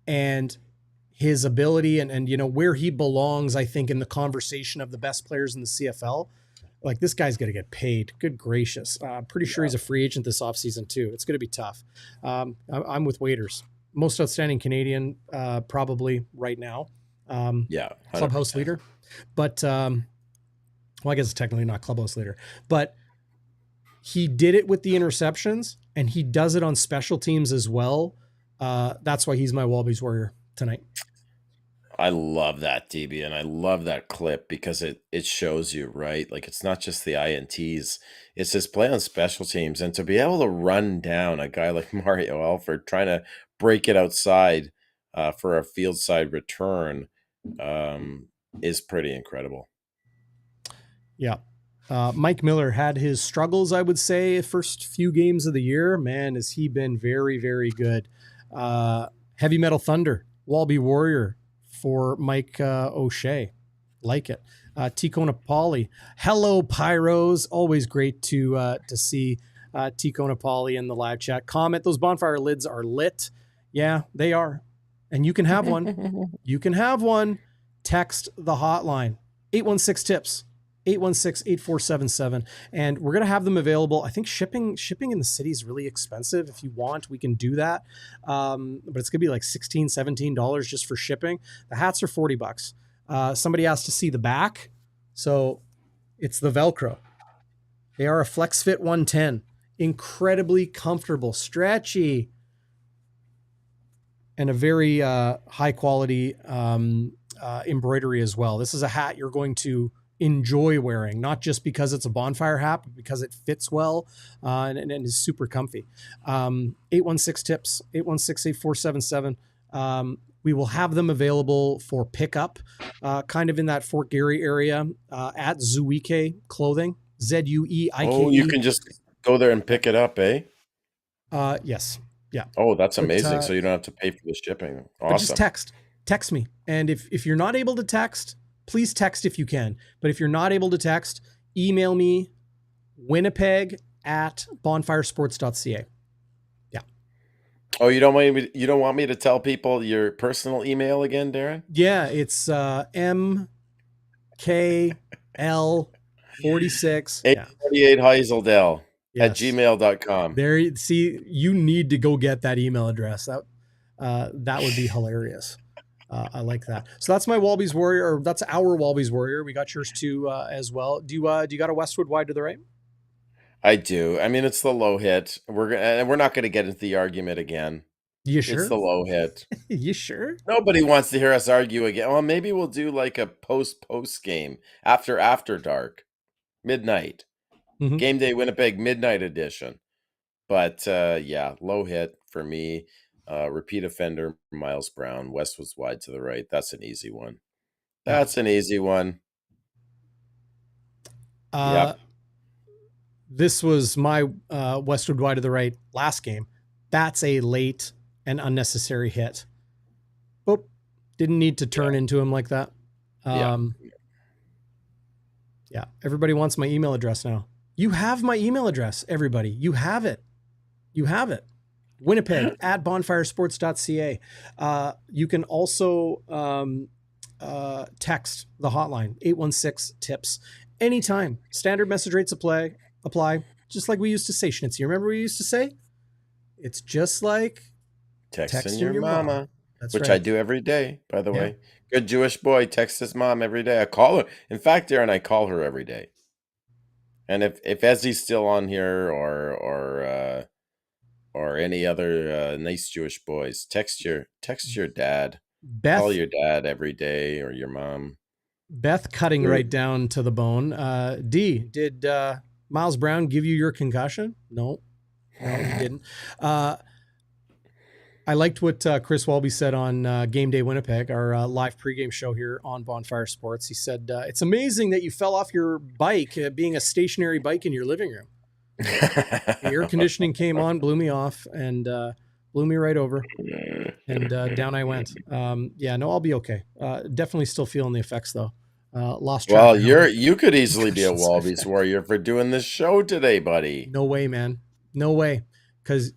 and his ability and where he belongs, I think, in the conversation of the best players in the CFL. Like, this guy's going to get paid. Good gracious. I'm pretty sure he's a free agent this offseason too. It's going to be tough. I'm with Waiters. Most outstanding Canadian, probably right now. 100%. Clubhouse leader. But, well, I guess it's technically not clubhouse leader, but he did it with the interceptions and he does it on special teams as well. That's why he's my WALBY'S warrior tonight. I love that, DB, and I love that clip because it shows you, right? Like, it's not just the INTs, it's his play on special teams. And to be able to run down a guy like Mario Elford trying to break it outside for a field side return is pretty incredible. Yeah. Mike Miller had his struggles, I would say, first few games of the year. Man, has he been very, very good. Heavy Metal Thunder, WALBY Warrior for Mike O'Shea. Like it. Tico Napoli. Hello, Pyros. Always great to see Tico Napoli in the live chat. Comment, those bonfire lids are lit. Yeah, they are. And you can have one. You can have one. Text the hotline. 816-TIPS. 816-8477. And we're going to have them available. I think shipping in the city is really expensive. If you want, we can do that. But it's going to be like $16, $17 just for shipping. The hats are $40. Somebody asked to see the back. So it's the Velcro. They are a Flex Fit 110. Incredibly comfortable, stretchy, and a very high quality embroidery as well. This is a hat you're going to enjoy wearing, not just because it's a bonfire hat, but because it fits well and is super comfy. 816-TIPS, 816-8477. We will have them available for pickup, kind of in that Fort Garry area at 𝘎𝙤𝙤 Clothing, ZUEIKE. Oh, you can just go there and pick it up, eh? Yes. Yeah. Oh, that's amazing. So you don't have to pay for the shipping. Awesome. But just text me. And if you're not able to text, please text if you can. But if you're not able to text, email me, winnipeg@bonfiresports.ca. Yeah. Oh, you don't want me to tell people your personal email again, Darrin? Yeah, it's MKL46. 848 𝘎𝙤𝙧𝙚 at gmail.com. There, see, you need to go get that email address. That would be hilarious. I like that. So that's my WALBY'S warrior, or that's our WALBY'S warrior. We got yours too as well. Do you got a Westwood wide to the right? I do. I mean, it's the low hit. We're not going to get into the argument again. You sure? It's the low hit. You sure? Nobody wants to hear us argue again. Well, maybe we'll do like a post game after dark, midnight, Game Day Winnipeg midnight edition. But yeah, low hit for me. Repeat offender, Miles Brown. Westwood's wide to the right. That's an easy one. That's an easy one. Yep. this was my Westwood wide to the right last game. That's a late and unnecessary hit. Boop. Didn't need to turn into him like that. Yeah. Everybody wants my email address now. You have my email address, everybody. You have it. Winnipeg at bonfiresports.ca. You can also text the hotline, 816-TIPS. Anytime. Standard message rates apply. Just like we used to say, Schnitzy. You remember what we used to say? It's just like texting your mama. That's which right. I do every day, by the way. Good Jewish boy texts his mom every day. I call her. In fact, Darrin, I call her every day. And if Ezzy's still on here or any other nice Jewish boys, text your dad. Beth, call your dad every day or your mom. Beth cutting right down to the bone. D, did Miles Brown give you your concussion? No, he didn't. I liked what Chris Walby said on Game Day Winnipeg, our live pregame show here on Bonfire Sports. He said, it's amazing that you fell off your bike, being a stationary bike in your living room. The air conditioning came on, blew me off, and blew me right over. And down I went. I'll be okay. Definitely still feeling the effects, though. Lost track. Well, you could easily be a WALBY'S warrior for doing this show today, buddy. No way, man. No way. Because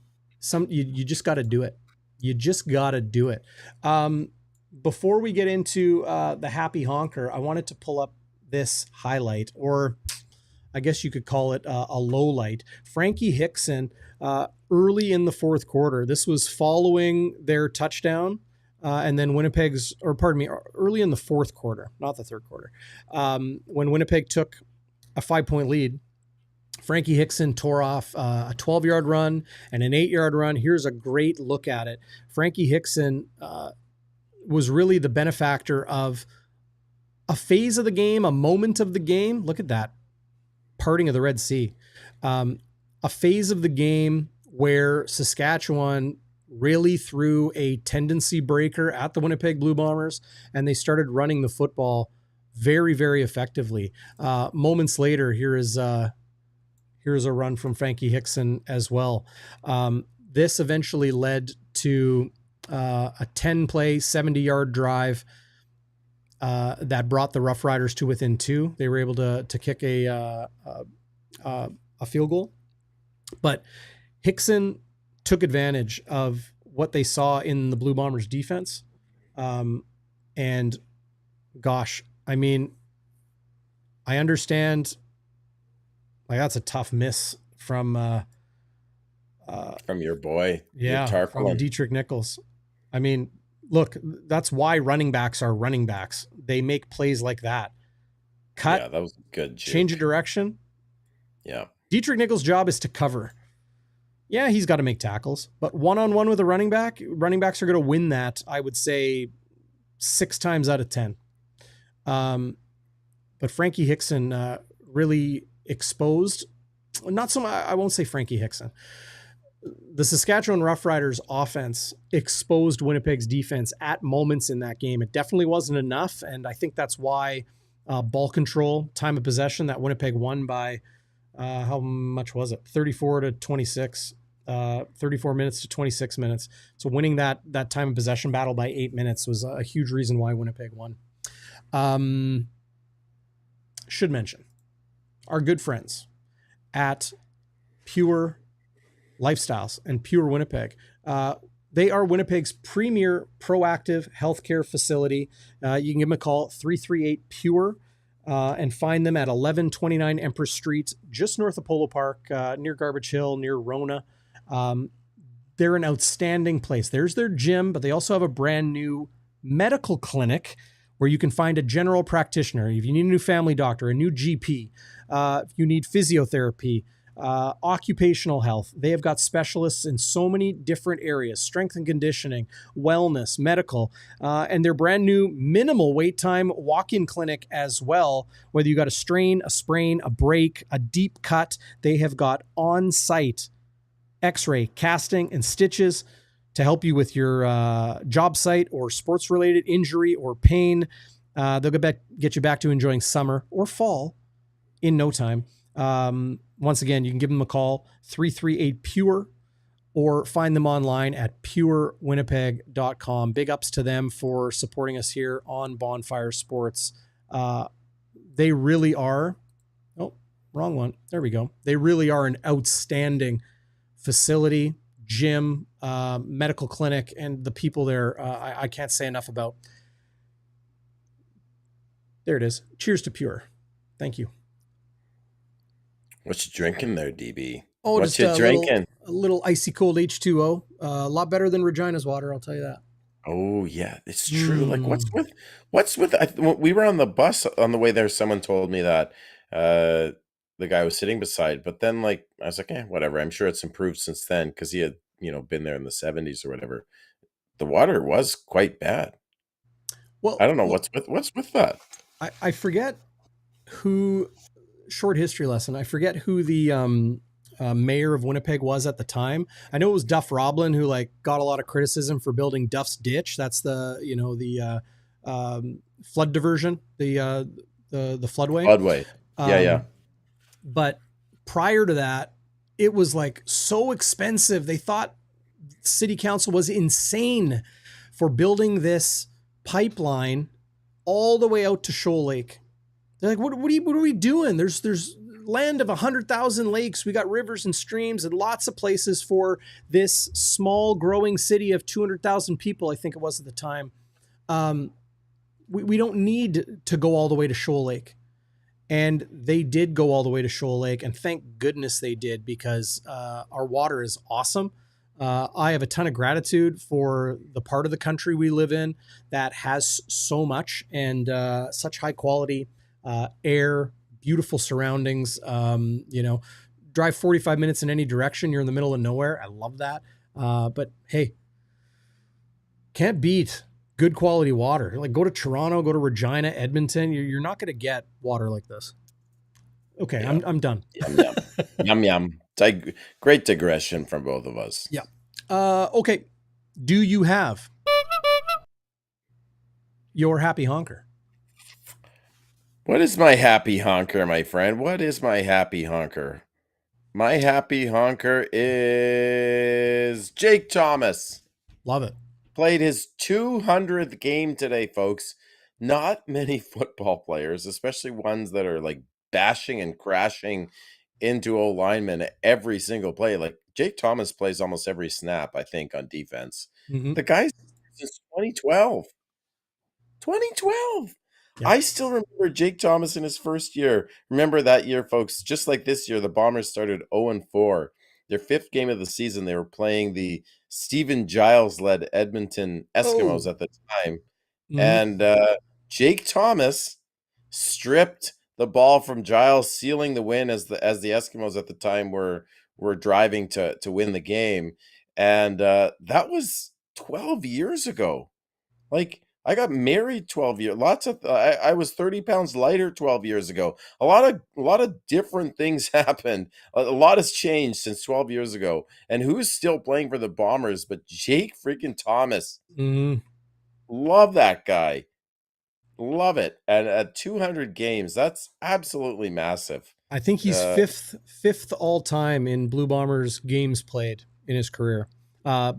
you just got to do it. You just got to do it. Before we get into the happy honker, I wanted to pull up this highlight, or I guess you could call it a low light. Frankie Hickson, early in the fourth quarter. This was following their touchdown, and then early in the fourth quarter, not the third quarter, when Winnipeg took a 5-point lead. Frankie Hickson tore off a 12-yard run and an 8-yard run. Here's a great look at it. Frankie Hickson was really the benefactor of a phase of the game, a moment of the game. Look at that. Parting of the Red Sea. A phase of the game where Saskatchewan really threw a tendency breaker at the Winnipeg Blue Bombers, and they started running the football very, very effectively. Moments later, here's a run from Frankie Hickson as well. This eventually led to a 10-play, 70-yard drive that brought the Roughriders to within 2. They were able to kick a field goal. But Hickson took advantage of what they saw in the Blue Bombers defense. And gosh, I mean, I understand. Like, that's a tough miss from your boy. From Dietrich Nichols. I mean, look, that's why running backs are running backs. They make plays like that. Cut. Yeah, that was good. Change of direction. Yeah. Dietrich Nichols' job is to cover. Yeah, he's got to make tackles, but one-on-one with a running backs are going to win that, I would say, 6 times out of 10. But Frankie Hickson really exposed, not so much, I won't say Frankie Hickson. The Saskatchewan Roughriders offense exposed Winnipeg's defense at moments in that game. It definitely wasn't enough, and I think that's why ball control, time of possession, that Winnipeg won by, how much was it? 34-26, 34 minutes to 26 minutes. So winning that time of possession battle by 8 minutes was a huge reason why Winnipeg won. Should mention our good friends at Pure Lifestyles and Pure Winnipeg. They are Winnipeg's premier proactive healthcare facility. You can give them a call, 338-PURE, and find them at 1129 Empress Street, just north of Polo Park, near Garbage Hill, near Rona. They're an outstanding place. There's their gym, but they also have a brand new medical clinic where you can find a general practitioner. If you need a new family doctor, a new GP, if you need physiotherapy, occupational health, they have got specialists in so many different areas: strength and conditioning, wellness, medical, and their brand new minimal wait time walk-in clinic as well. Whether you got a strain, a sprain, a break, a deep cut, they have got on-site x-ray, casting, and stitches to help you with your job site or sports-related injury or pain. They'll get you back to enjoying summer or fall in no time. Once again, you can give them a call, 338-PURE, or find them online at purewinnipeg.com. Big ups to them for supporting us here on Bonfire Sports. They really are. Oh, wrong one. There we go. They really are an outstanding facility, gym, medical clinic, and the people there, I can't say enough about. There it is. Cheers to Pure. Thank you. What you drinking there, DB? Oh, what just you drinking? A little icy cold H2O. A lot better than Regina's water, I'll tell you that. Oh yeah, it's true. Like what's with? We were on the bus on the way there. Someone told me that the guy was sitting beside, but then like I was like, whatever. I'm sure it's improved since then because he had been there in the 70s or whatever. The water was quite bad. Well, I don't know what's with that. I forget who. Short history lesson. I forget who the mayor of Winnipeg was at the time. I know it was Duff Roblin, who like got a lot of criticism for building Duff's Ditch. That's the flood diversion, the floodway. Floodway. Yeah. But prior to that, it was like so expensive. They thought city council was insane for building this pipeline all the way out to Shoal Lake. They're like, what are we doing? There's land of 100,000 lakes. We got rivers and streams and lots of places for this small growing city of 200,000 people. I think it was at the time. We don't need to go all the way to Shoal Lake. And they did go all the way to Shoal Lake. And thank goodness they did, because our water is awesome. I have a ton of gratitude for the part of the country we live in that has so much and such high quality air, beautiful surroundings. Drive 45 minutes in any direction. You're in the middle of nowhere. I love that. But hey, can't beat good quality water. Like go to Toronto, go to Regina, Edmonton. You're not going to get water like this. Okay. Yeah. I'm done. Yum. Great digression from both of us. Yeah. Okay. Do you have your happy honker? What is my happy honker, my friend? What is my happy honker? My happy honker is Jake Thomas. Love it. Played his 200th game today, folks. Not many football players, especially ones that are like bashing and crashing into old linemen every single play. Like Jake Thomas plays almost every snap, I think, on defense. Mm-hmm. The guy's since 2012. 2012. Yeah. I still remember Jake Thomas in his first year. Remember that year, folks, just like this year, the Bombers started 0-4. Their fifth game of the season, they were playing the Stephen Giles-led Edmonton Eskimos at the time. Mm-hmm. And Jake Thomas stripped the ball from Giles, sealing the win as the Eskimos at the time were driving to win the game. And that was 12 years ago. Like, I got married 12 years. I was 30 pounds lighter 12 years ago. A lot of different things happened. A lot has changed since 12 years ago. And who's still playing for the Bombers but Jake freaking Thomas? Mm-hmm. Love that guy. Love it. And at 200 games, that's absolutely massive. I think he's fifth all time in Blue Bombers games played in his career. I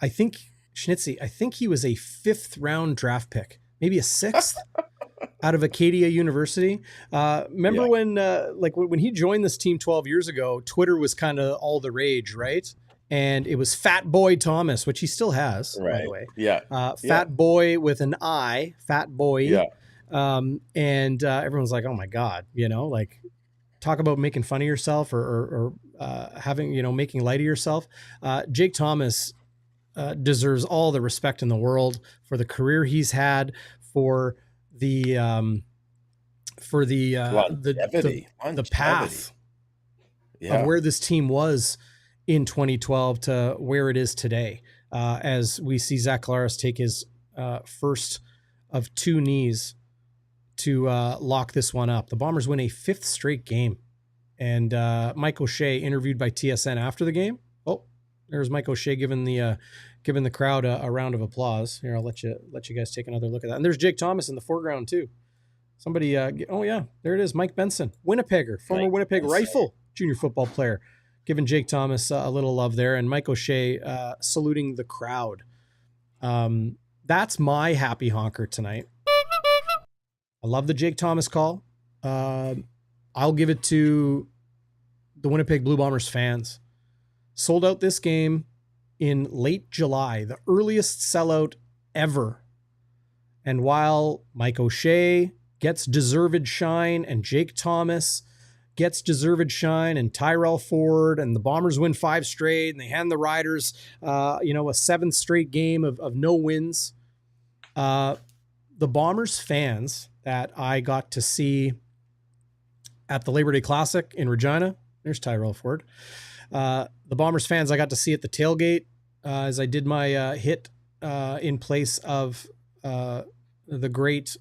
think Schnitzy, I think he was a 5th round draft pick, maybe a 6th out of Acadia University. Remember when he joined this team 12 years ago, Twitter was kind of all the rage, right? And it was Fat Boy Thomas, which he still has, by the way. Yeah. Fat Boy with an I, Fat Boy. Yeah. And everyone's like, oh my God, like talk about making fun of yourself or having, making light of yourself. Jake Thomas deserves all the respect in the world for the career he's had, for the path of where this team was in 2012 to where it is today. As we see Zach Collaros take his first of 2 knees to lock this one up. The Bombers win a 5th straight game. And Mike O'Shea, interviewed by TSN after the game. Oh, there's Mike O'Shea giving the crowd a round of applause. Here, I'll let you guys take another look at that. And there's Jake Thomas in the foreground too. Somebody, oh yeah, there it is. Mike Benson, Winnipegger, former Mike Winnipeg Benson. Rifle junior football player, giving Jake Thomas a little love there, and Mike O'Shea saluting the crowd. That's my happy honker tonight. I love the Jake Thomas call. I'll give it to the Winnipeg Blue Bombers fans. Sold out this game in late July, the earliest sellout ever. And while Mike O'Shea gets deserved shine and Jake Thomas gets deserved shine and Tyrell Ford and the Bombers win 5 straight and they hand the Riders, a 7th straight game of no wins. The Bombers fans that I got to see at the Labor Day Classic in Regina, there's Tyrell Ford. The Bombers fans I got to see at the tailgate as I did my hit in place of the great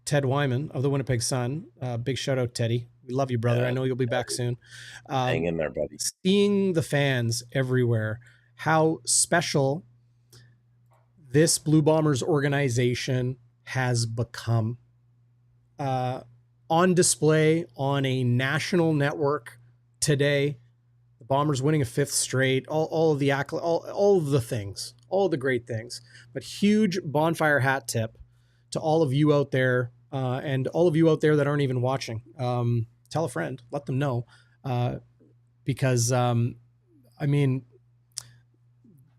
Ted Wyman of the Winnipeg Sun. Big shout out, Teddy. We love you, brother. I know you'll be back soon. Hang in there, buddy. Seeing the fans everywhere, how special this Blue Bombers organization has become. On display on a national network today. The Bombers winning a 5th straight, all of the all of the things, all of the great things. But huge bonfire hat tip to all of you out there, and all of you out there that aren't even watching. Tell a friend, let them know, because the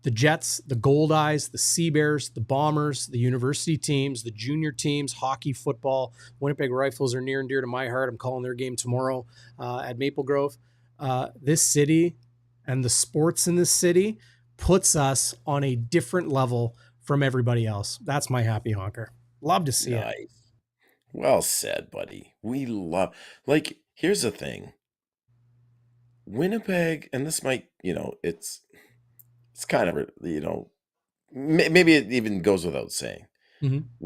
Jets, the Gold Eyes, the Sea Bears, the Bombers, the university teams, the junior teams, hockey, football, Winnipeg Rifles are near and dear to my heart. I'm calling their game tomorrow at Maple Grove. This city and the sports in this city puts us on a different level from everybody else. That's my happy honker. Love to see it. Well said, buddy. We love, here's the thing. Winnipeg, and this might, it's kind of, maybe it even goes without saying. Mm-hmm.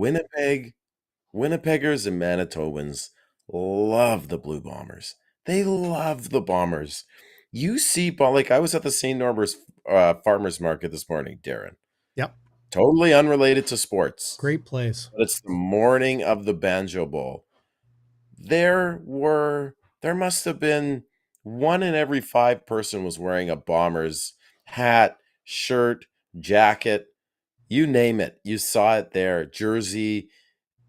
Winnipeggers and Manitobans love the Blue Bombers. They love the Bombers. You see, I was at the St. Norbert's Farmers Market this morning, Darrin. Yep. Totally unrelated to sports. Great place. But it's the morning of the Banjo Bowl. There must have been 1 in every 5 person was wearing a Bombers hat, shirt, jacket, you name it. You saw it there. Jersey.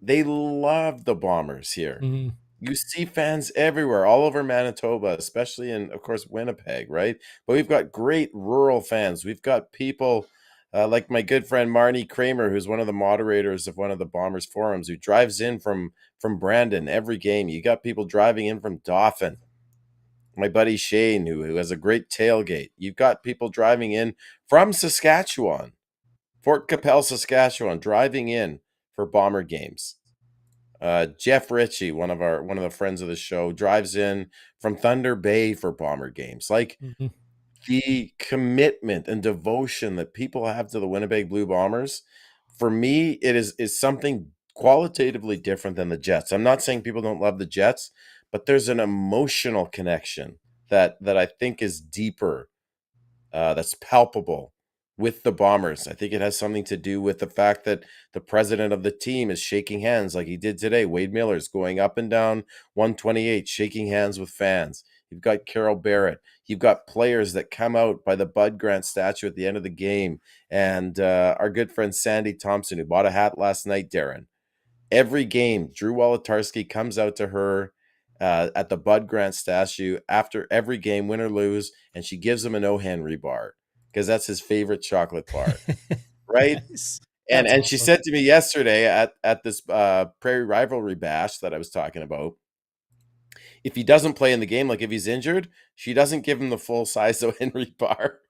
They love the Bombers here. Mm-hmm. You see fans everywhere, all over Manitoba, especially in, of course, Winnipeg, right? But we've got great rural fans. We've got people like my good friend Marnie Kramer, who's one of the moderators of one of the Bombers forums, who drives in from Brandon every game. You got people driving in from Dauphin. My buddy Shane, who has a great tailgate. You've got people driving in from Saskatchewan, Fort Capel, Saskatchewan, driving in for Bomber games. Jeff Ritchie, one of the friends of the show, drives in from Thunder Bay for Bomber games. Mm-hmm. The commitment and devotion that people have to the Winnipeg Blue Bombers, for me, it is something qualitatively different than the Jets. I'm not saying people don't love the Jets, but there's an emotional connection that I think is deeper, that's palpable with the Bombers. I think it has something to do with the fact that the president of the team is shaking hands like he did today. Wade Miller's going up and down 128, shaking hands with fans. You've got Carol Barrett. You've got players that come out by the Bud Grant statue at the end of the game. And our good friend Sandy Thompson, who bought a hat last night, Darrin. Every game, Drew Wolotarski comes out to her at the Bud Grant statue after every game, win or lose, and she gives him an O. Henry bar, because that's his favorite chocolate bar, right? Nice. And awesome. She said to me yesterday at this Prairie Rivalry Bash that I was talking about, if he doesn't play in the game, like if he's injured, she doesn't give him the full-size O. Henry bar.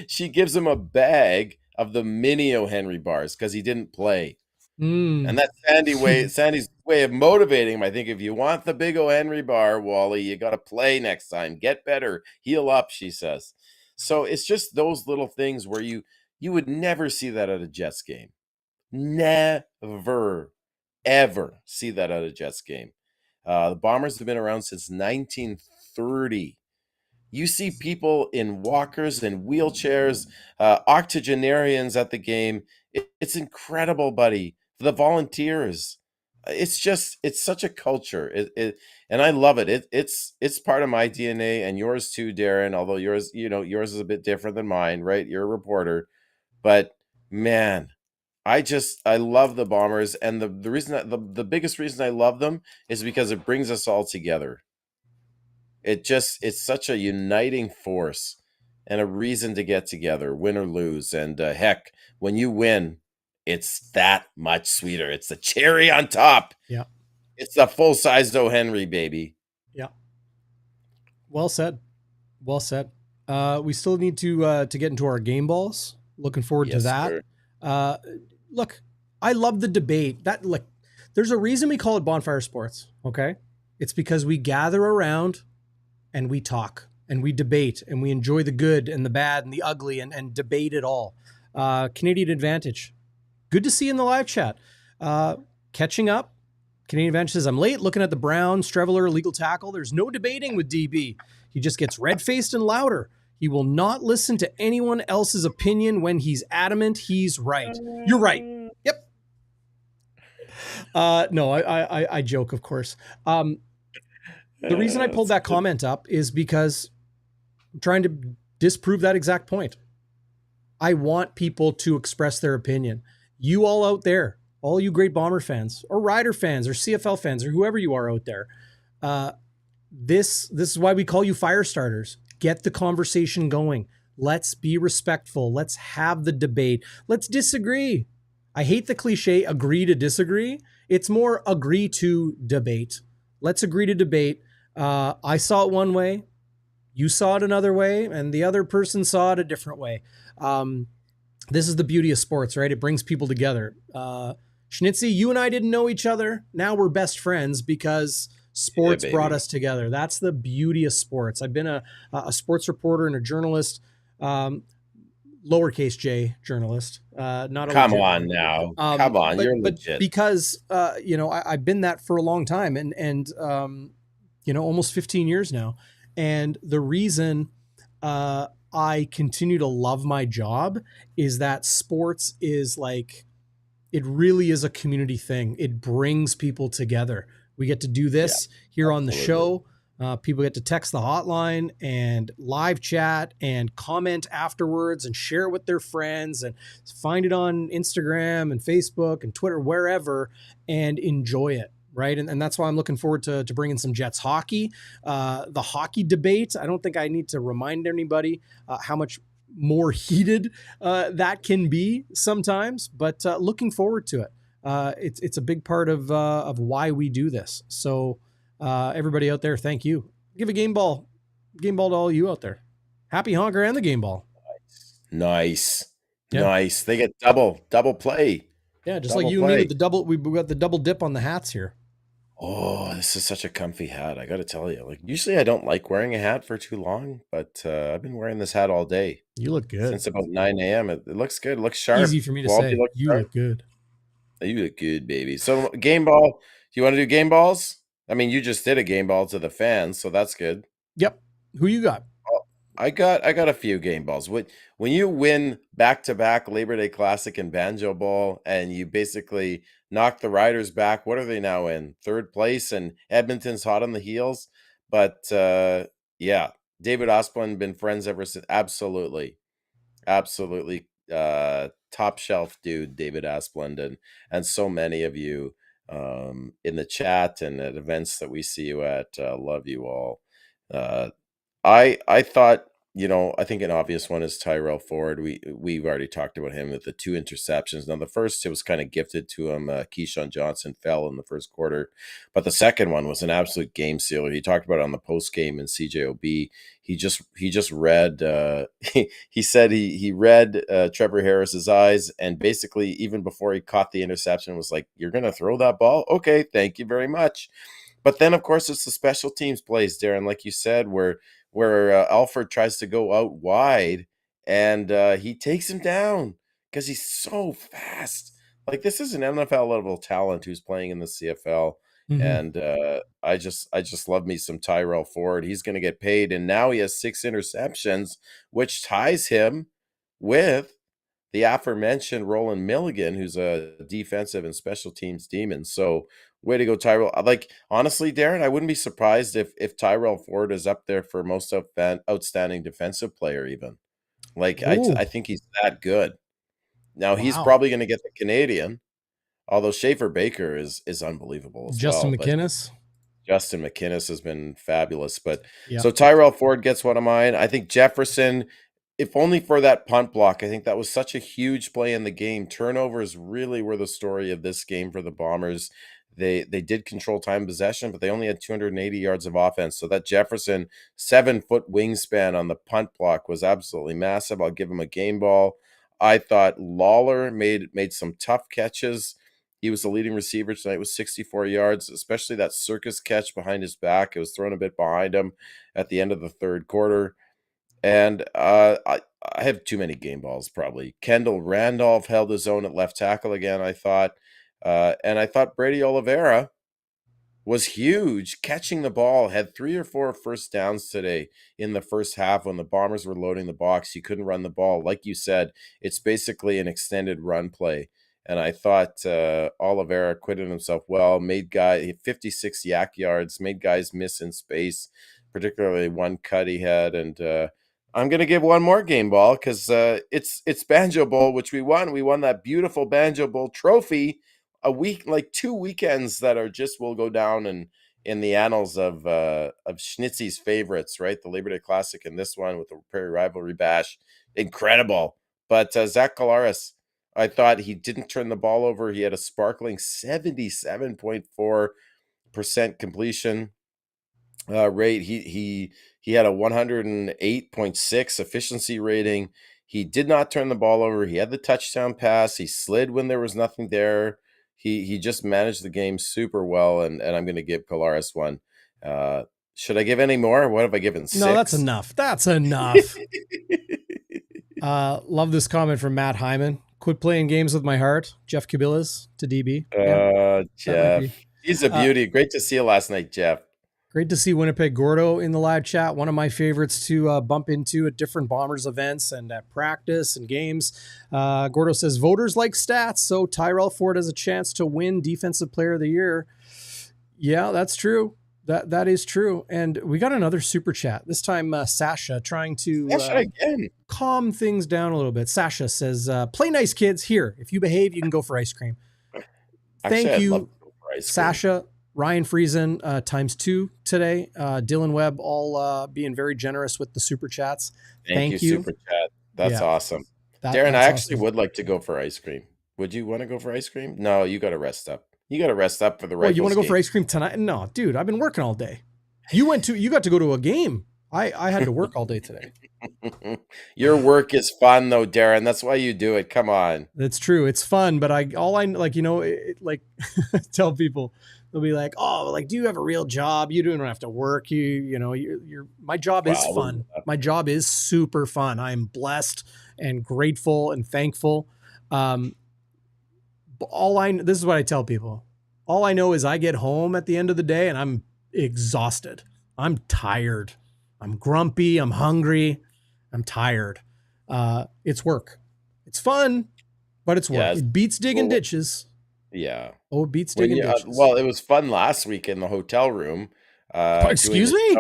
She gives him a bag of the mini O. Henry bars because he didn't play. And that's Sandy's way of motivating him. I think if you want the big O. Henry bar, Wally, you got to play next time. Get better. Heal up, she says. So it's just those little things where you would never see that at a Jets game. Never, ever see that at a Jets game. The Bombers have been around since 1930. You see people in walkers and wheelchairs, octogenarians at the game. It's incredible, buddy. The volunteers. it's such a culture. And I love it. It's part of my DNA and yours too, Darrin. Although yours is a bit different than mine, right? You're a reporter, but man, I love the Bombers, and the reason the biggest reason I love them is because it brings us all together. It's such a uniting force and a reason to get together, win or lose. And heck, when you win, it's that much sweeter. It's the cherry on top. Yeah. It's the full-sized O. Henry, baby. Yeah. Well said. Well said. We still need to get into our game balls. Looking forward to that. Look, I love the debate. There's a reason we call it Bonfire Sports. Okay, it's because we gather around and we talk and we debate and we enjoy the good and the bad and the ugly and debate it all. Canadian Advantage, good to see you in the live chat. Catching up. Canadian Advantage says, I'm late looking at the Brown Streveler legal tackle. There's no debating with DB. He just gets red-faced and louder. He will not listen to anyone else's opinion when he's adamant he's right. You're right. Yep. No, I joke, of course. The reason I pulled that comment up is because I'm trying to disprove that exact point. I want people to express their opinion. You all out there, all you great Bomber fans or Rider fans or CFL fans or whoever you are out there, this is why we call you fire starters. Get the conversation going. Let's be respectful. Let's have the debate. Let's disagree. I hate the cliche agree to disagree. It's more agree to debate. Let's agree to debate. I saw it one way. You saw it another way, and the other person saw it a different way. This is the beauty of sports, right? It brings people together. Schnitzy, you and I didn't know each other. Now we're best friends because sports brought us together. That's the beauty of sports. I've been a sports reporter and a journalist, lowercase j journalist. Not a Come on now. Come on, you're legit. Because I've been that for a long time and almost 15 years now. And the reason I continue to love my job is that sports is it really is a community thing. It brings people together. We get to do this here on the show. People get to text the hotline and live chat and comment afterwards and share it with their friends and find it on Instagram and Facebook and Twitter, wherever, and enjoy it. Right. And that's why I'm looking forward to bringing some Jets hockey, the hockey debate. I don't think I need to remind anybody how much more heated that can be sometimes, but looking forward to it. It's a big part of why we do this. So everybody out there, thank you. Give a game ball to all you out there. Happy honker and the game ball. Nice. They get double play. Yeah, just double like you play. And me with the double. We got the double dip on the hats here. Oh, this is such a comfy hat. I got to tell you, usually I don't like wearing a hat for too long, but I've been wearing this hat all day. You look good. Since about 9 a.m. It looks good. It looks sharp. Easy for me to say. You look good. You look good, baby. So game ball. Do you want to do game balls? I mean, you just did a game ball to the fans, so that's good. Yep. Who you got? I got a few game balls. When you win back-to-back Labor Day Classic and Banjo Bowl, and you basically knock the Riders back, what are they now in? Third place, and Edmonton's hot on the heels. But David Asplund been friends ever since. Absolutely, top shelf dude, David Asplund, and so many of you in the chat and at events that we see you at. Love you all. I thought, I think an obvious one is Tyrell Ford. We've already talked about him with the 2 interceptions. Now, the first, it was kind of gifted to him. Keyshawn Johnson fell in the first quarter, but the second one was an absolute game sealer. He talked about it on the postgame in CJOB. He just read. He said he read Trevor Harris's eyes, and basically, even before he caught the interception, was like, "You're going to throw that ball? Okay, thank you very much." But then, of course, it's the special teams plays, Darrin, like you said, where Alford tries to go out wide, and he takes him down because he's so fast. This is an NFL level talent who's playing in the CFL, and I just love me some Tyrell Ford. He's going to get paid, and now he has 6 interceptions, which ties him with the aforementioned Roland Milligan, who's a defensive and special teams demon. So way to go, Tyrell. Like, honestly, Darren, I wouldn't be surprised if Tyrell Ford is up there for most outstanding defensive player even. Like, I Ooh, think he's that good. Now, he's wow. probably going to get the Canadian, although Schaefer Baker is unbelievable as Justin well. But McInnes. Justin McInnes has been fabulous. But Yeah. so Tyrell Ford gets one of mine. I think Jefferson, if only for that punt block, I think that was such a huge play in the game. Turnovers really were the story of this game for the Bombers. They did control time possession, but they only had 280 yards of offense. So that Jefferson 7-foot wingspan on the punt block was absolutely massive. I'll give him a game ball. I thought Lawler made some tough catches. He was the leading receiver tonight with 64 yards, especially that circus catch behind his back. It was thrown a bit behind him at the end of the third quarter. And I have too many game balls, probably. Kendall Randolph held his own at left tackle again, I thought. And I thought Brady Oliveira was huge, catching the ball, had 3 or 4 first downs today in the first half when the Bombers were loading the box. You couldn't run the ball. Like you said, it's basically an extended run play. And I thought Oliveira acquitted himself well, made 56 yak yards, made guys miss in space, particularly one cut he had. And I'm going to give one more game ball because it's Banjo Bowl, which we won. We won that beautiful Banjo Bowl trophy a week, like 2 weekends that are just will go down in the annals of Schnitzy's favorites, right? The Labor Day Classic and this one with the Prairie Rivalry Bash. Incredible. But Zach Collaros, I thought he didn't turn the ball over. He had a sparkling 77.4% completion rate. He had a 108.6 efficiency rating. He did not turn the ball over. He had the touchdown pass. He slid when there was nothing there. He just managed the game super well, and I'm going to give Collaros one. Should I give any more? What have I given? 6? No, that's enough. That's enough. Love this comment from Matt Hyman. Quit playing games with my heart. Jeff Cabillas to DB. Jeff. He's a beauty. Great to see you last night, Jeff. Great to see Winnipeg Gordo in the live chat. One of my favorites to bump into at different Bombers events and at practice and games. Gordo says, voters like stats, so Tyrell Ford has a chance to win Defensive Player of the Year. Yeah, that's true. That is true. And we got another super chat. This time, Sasha trying to calm things down a little bit. Sasha says, play nice, kids. Here, if you behave, you can go for ice cream. Thank you, Sasha. Ryan Friesen ×2 today. Dylan Webb all being very generous with the super chats. Thank you. Super chat. That's awesome. Darren, I actually would like to go for ice cream. Would you want to go for ice cream? No, you got to rest up. You got to rest up for the Rifles. You want to go for ice cream tonight? No, dude, I've been working all day. You got to go to a game. I had to work all day today. Your work is fun though, Darren. That's why you do it. Come on. That's true. It's fun, but tell people, they'll be like, oh, like, do you have a real job? You don't have to work. My job is fun. My job is super fun. I'm blessed and grateful and thankful. This is what I tell people. All I know is I get home at the end of the day and I'm exhausted. I'm tired. I'm grumpy. I'm hungry. I'm tired. It's work. It's fun, but it's work. Yeah, it beats digging ditches. Yeah. Oh, it beats digging ditches. Well, it was fun last week in the hotel room. Excuse me?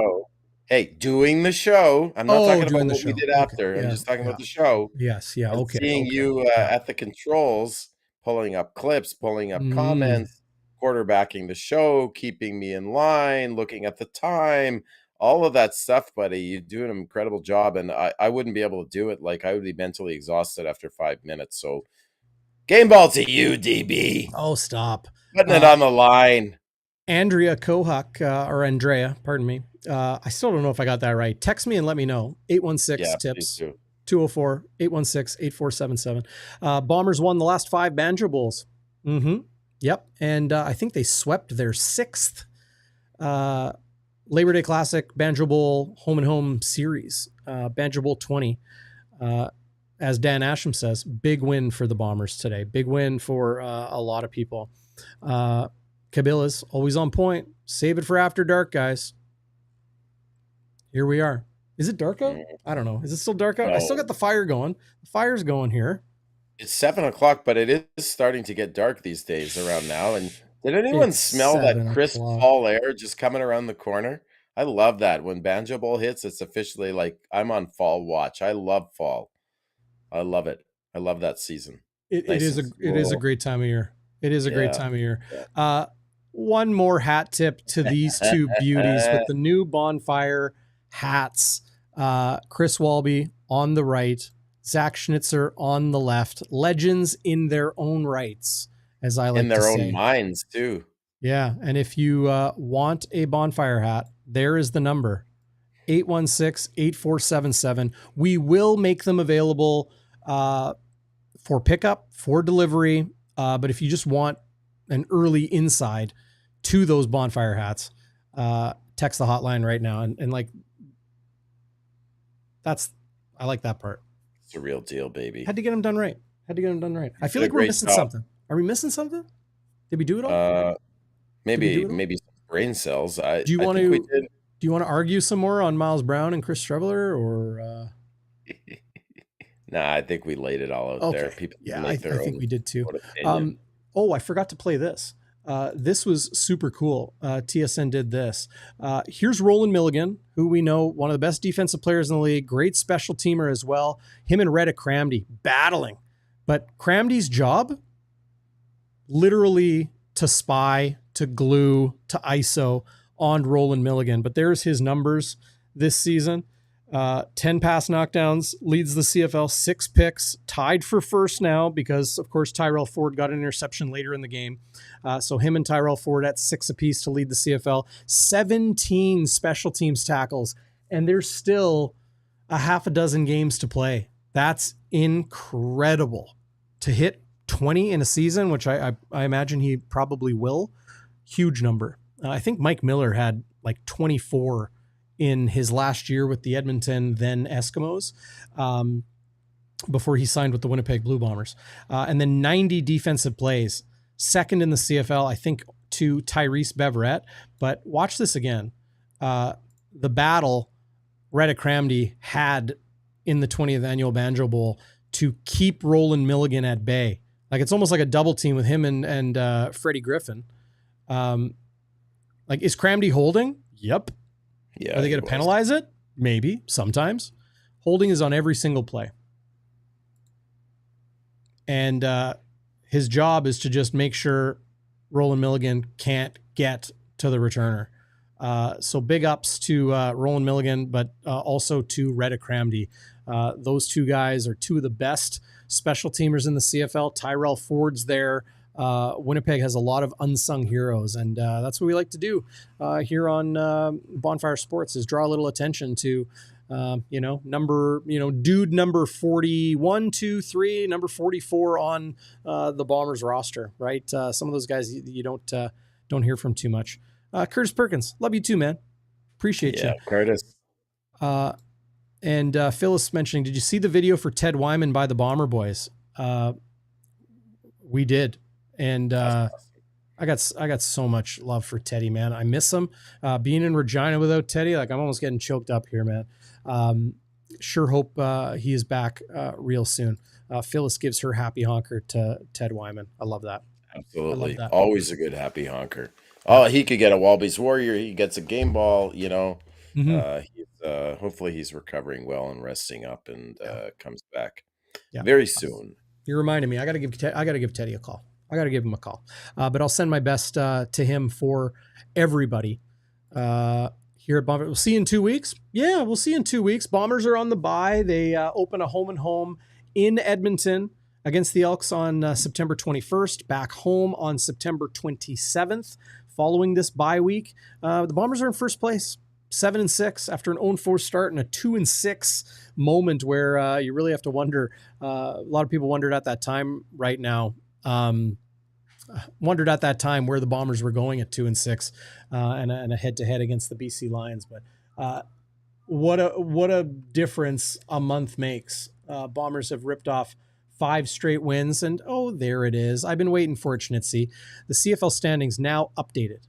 Hey, doing the show. I'm not talking about what we did after. Okay. I'm just talking about the show. Yes. Yeah. Okay. Seeing you at the controls, pulling up clips, pulling up comments, quarterbacking the show, keeping me in line, looking at the time, all of that stuff, buddy. You do an incredible job, and I wouldn't be able to do it. Like, I would be mentally exhausted after 5 minutes. So, game ball to you, DB. Oh, stop. Putting it on the line. Andrea Kohak, or Andrea, pardon me. I still don't know if I got that right. Text me and let me know. 816-TIPS. 204-816-8477. Bombers won the last 5 Banjo Bowls. Yep. And I think they swept their 6th Labor Day Classic Banjo Bowl home and home series. Banjo Bowl 20. As Dan Asham says, big win for the Bombers today. Big win for a lot of people. Cabilla's always on point. Save it for after dark, guys. Here we are. Is it dark out? I don't know. Is it still dark out? No. I still got the fire going. The fire's going here. It's 7 o'clock, but it is starting to get dark these days around now. And did anyone It's smell that 7 crisp o'clock. fall air just coming around the corner? I love that. When Banjo Bowl hits, it's officially like I'm on fall watch. I love fall. I love it. I love that season. It Nice is and a cool. great time of year. It is a great Yeah. time of year. Yeah. One more hat tip to these two beauties with the new bonfire hats. Chris Walby on the right, Zach Schnitzer on the left. Legends in their own rights, as I like In to their own say. minds, too. Yeah, and if you want a bonfire hat, there is the number, 816-8477. We will make them available for pickup, for delivery. But if you just want an early inside to those bonfire hats, text the hotline right now. And like, I like that part. It's a real deal, baby. Had to get them done right. I feel like we're missing something. Are we missing something? Did we do it all? Maybe some brain cells. Do you want to argue some more on Miles Brown and Chris Streveler, or? Nah, I think we laid it all out there. People I think we did too. I forgot to play this. This was super cool. TSN did this. Here's Roland Milligan, who we know, one of the best defensive players in the league, great special teamer as well. Him and 𝘎𝙤𝙧𝙯𝙚 battling. But Kramdi's job, literally to spy, to glue, to ISO on Roland Milligan. But there's his numbers this season. 10 pass knockdowns, leads the CFL, 6 picks, tied for first now because, of course, Tyrell Ford got an interception later in the game. So him and Tyrell Ford at 6 apiece to lead the CFL. 17 special teams tackles, and there's still a half a dozen games to play. That's incredible. To hit 20 in a season, which I imagine he probably will, huge number. I think Mike Miller had like 24 in his last year with the Edmonton, then Eskimos, before he signed with the Winnipeg Blue Bombers. And then 90 defensive plays, second in the CFL, I think, to Tyrese Beverett. But watch this again. The battle 𝘎𝙧𝙯𝙯 had in the 20th annual Banjo Bowl to keep Roland Milligan at bay. Like, it's almost like a double team with him and Freddie Griffin. Like, is Kramdi holding? Yep. Yeah. Are they going to penalize it? Maybe, sometimes. Holding is on every single play. And his job is to just make sure Roland Milligan can't get to the returner. So big ups to Roland Milligan, but also to 𝘎𝙧𝙯𝙯. Those two guys are two of the best special teamers in the CFL. Tyrell Ford's there. Winnipeg has a lot of unsung heroes, and that's what we like to do here on Bonfire Sports, is draw a little attention to dude number 41, 2, 3, number 44 on the Bombers roster, right? Some of those guys you don't hear from too much. Curtis Perkins, love you too, man. Appreciate you. Yeah, Curtis. And Phyllis mentioning, did you see the video for 𝘎𝙤𝙣𝙗 by the Bomber Boys? We did. And I got so much love for Teddy, man. I miss him. Being in Regina without Teddy, like, I'm almost getting choked up here, man. Sure hope he is back real soon. Phyllis gives her happy honker to 𝘎𝙤𝙗. I love that. Absolutely. I love that. Always a good happy honker. Oh, he could get a WALBY'S Warrior. He gets a game ball, Mm-hmm. Hopefully he's recovering well and resting up and comes back very soon. You reminded me. I got to give Teddy a call. I got to give him a call. But I'll send my best to him for everybody here at Bombers. We'll see you in 2 weeks. Yeah, we'll see you in 2 weeks. Bombers are on the bye. They open a home and home in Edmonton against the Elks on September 21st, back home on September 27th. Following this bye week, the Bombers are in first place, 7-6 after an 0-4 start and a 2-6 moment where you really have to wonder. A lot of people wondered at that time right now. Wondered at that time where the Bombers were going at 2-6 and a head-to-head against the BC Lions. But what a difference a month makes. Bombers have ripped off 5 straight wins, and there it is. I've been waiting for it, Schnitzy. The CFL standings now updated.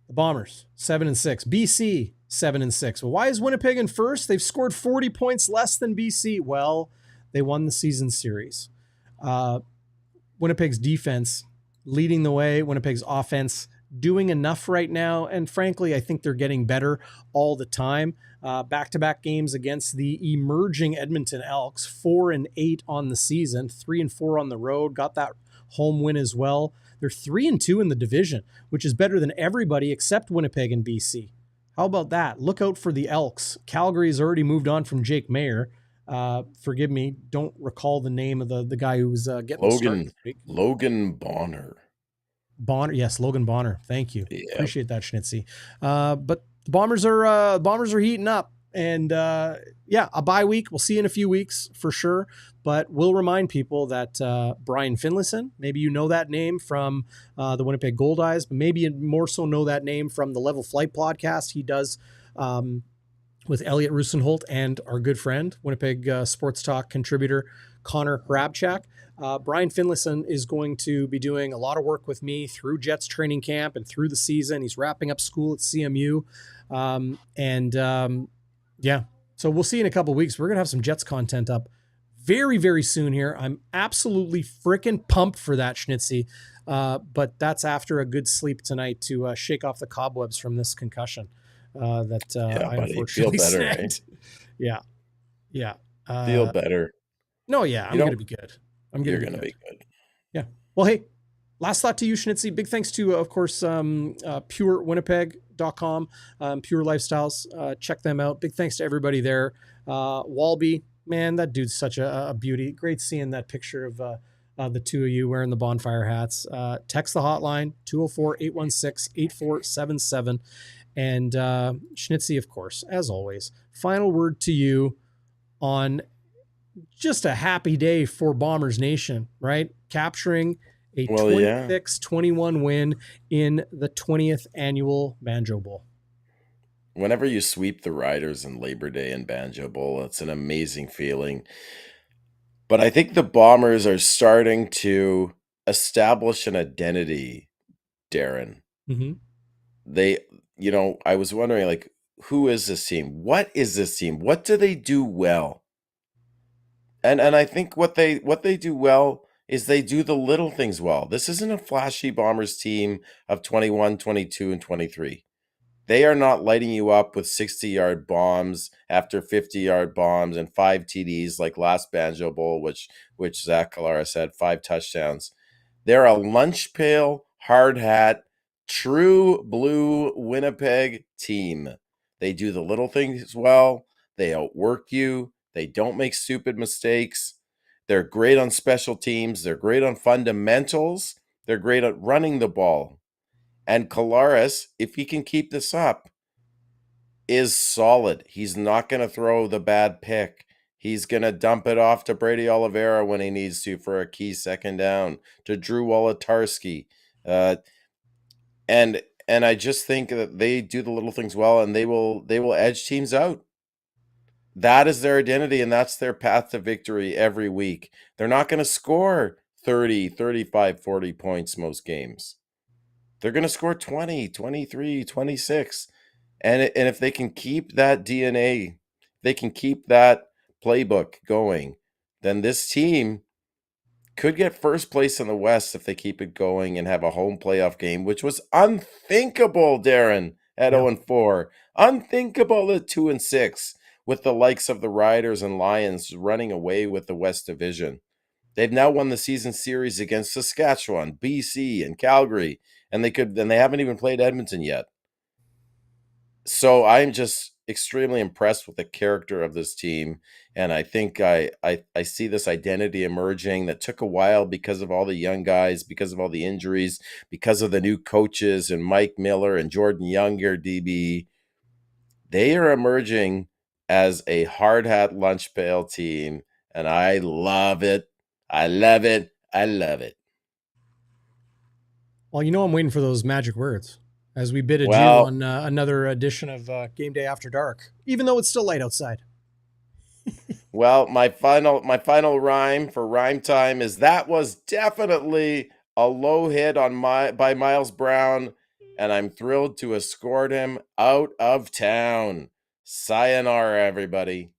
The Bombers 7-6, BC 7-6. Well, why is Winnipeg in first? They've scored 40 points less than BC. Well, they won the season series. Winnipeg's defense leading the way, Winnipeg's offense doing enough right now. And frankly, I think they're getting better all the time. Back-to-back games against the emerging Edmonton Elks, 4-8 on the season, 3-4 on the road, got that home win as well. They're 3-2 in the division, which is better than everybody except Winnipeg and BC. How about that? Look out for the Elks. Calgary's already moved on from Jake Mayer. Forgive me, don't recall the name of the guy who was getting started. Logan Bonner. Bonner, yes, Logan Bonner. Thank you. Yeah. Appreciate that, Schnitzy. But the Bombers are heating up, and a bye week. We'll see you in a few weeks for sure. But we'll remind people that Brian Finlayson, maybe you know that name from the Winnipeg Goldeyes, but maybe you more so know that name from the Level Flight podcast he does with Elliot Rusenholt and our good friend, Winnipeg Sports Talk contributor Connor Hrabchak. Brian Finlayson is going to be doing a lot of work with me through Jets training camp and through the season. He's wrapping up school at CMU. So we'll see in a couple of weeks. We're going to have some Jets content up very, very soon here. I'm absolutely freaking pumped for that, Schnitzy. But that's after a good sleep tonight to shake off the cobwebs from this concussion I unfortunately feel better, snagged. Right? Yeah. Feel better. No, yeah, I'm going to be good. You're going to be good. Yeah. Well, hey, last thought to you, Schnitzy. Big thanks to, of course, purewinnipeg.com, Pure Lifestyles. Check them out. Big thanks to everybody there. Walby, man, that dude's such a beauty. Great seeing that picture of the two of you wearing the bonfire hats. Text the hotline, 204-816-8477. And Schnitzy, of course, as always, final word to you on just a happy day for Bombers Nation, right? Capturing a 26-21 win in the 20th annual Banjo Bowl. Whenever you sweep the Riders in Labor Day and Banjo Bowl, it's an amazing feeling. But I think the Bombers are starting to establish an identity, Darrin. Mm-hmm. I was wondering, who is this team? What is this team? What do they do well? And I think what they do well is they do the little things well. This isn't a flashy Bombers team of 21, 22, and 23. They are not lighting you up with 60-yard bombs after 50-yard bombs and 5 TDs like last Banjo Bowl, which Zach Collaros had 5 touchdowns. They're a lunch pail, hard hat, true blue Winnipeg team. They do the little things well. They outwork you. They don't make stupid mistakes. They're great on special teams. They're great on fundamentals. They're great at running the ball. And Collaros, if he can keep this up, is solid. He's not going to throw the bad pick. He's going to dump it off to Brady Oliveira when he needs to for a key second down, to 𝘎𝙤𝙤𝙧𝙚. And I just think that they do the little things well, and they will edge teams out. That is their identity, and that's their path to victory every week. They're not going to score 30, 35, 40 points most games. They're going to score 20, 23, 26. And if they can keep that DNA, they can keep that playbook going, then this team could get first place in the West if they keep it going and have a home playoff game, which was unthinkable, Darrin, at 0-4. Unthinkable at 2-6. With the likes of the Riders and Lions running away with the West Division. They've now won the season series against Saskatchewan, BC, and Calgary, and they haven't even played Edmonton yet. So I'm just extremely impressed with the character of this team, and I think I see this identity emerging that took a while because of all the young guys, because of all the injuries, because of the new coaches and Mike Miller and Jordan Younger, DB. They are emerging as a hard hat lunch pail team, and I love it. I love it. I love it. Well, I'm waiting for those magic words as we bid adieu on another edition of Game Day After Dark, even though it's still light outside. Well, my final rhyme for rhyme time is that was definitely a low hit by Miles Brown, and I'm thrilled to escort him out of town. Sayonara, everybody.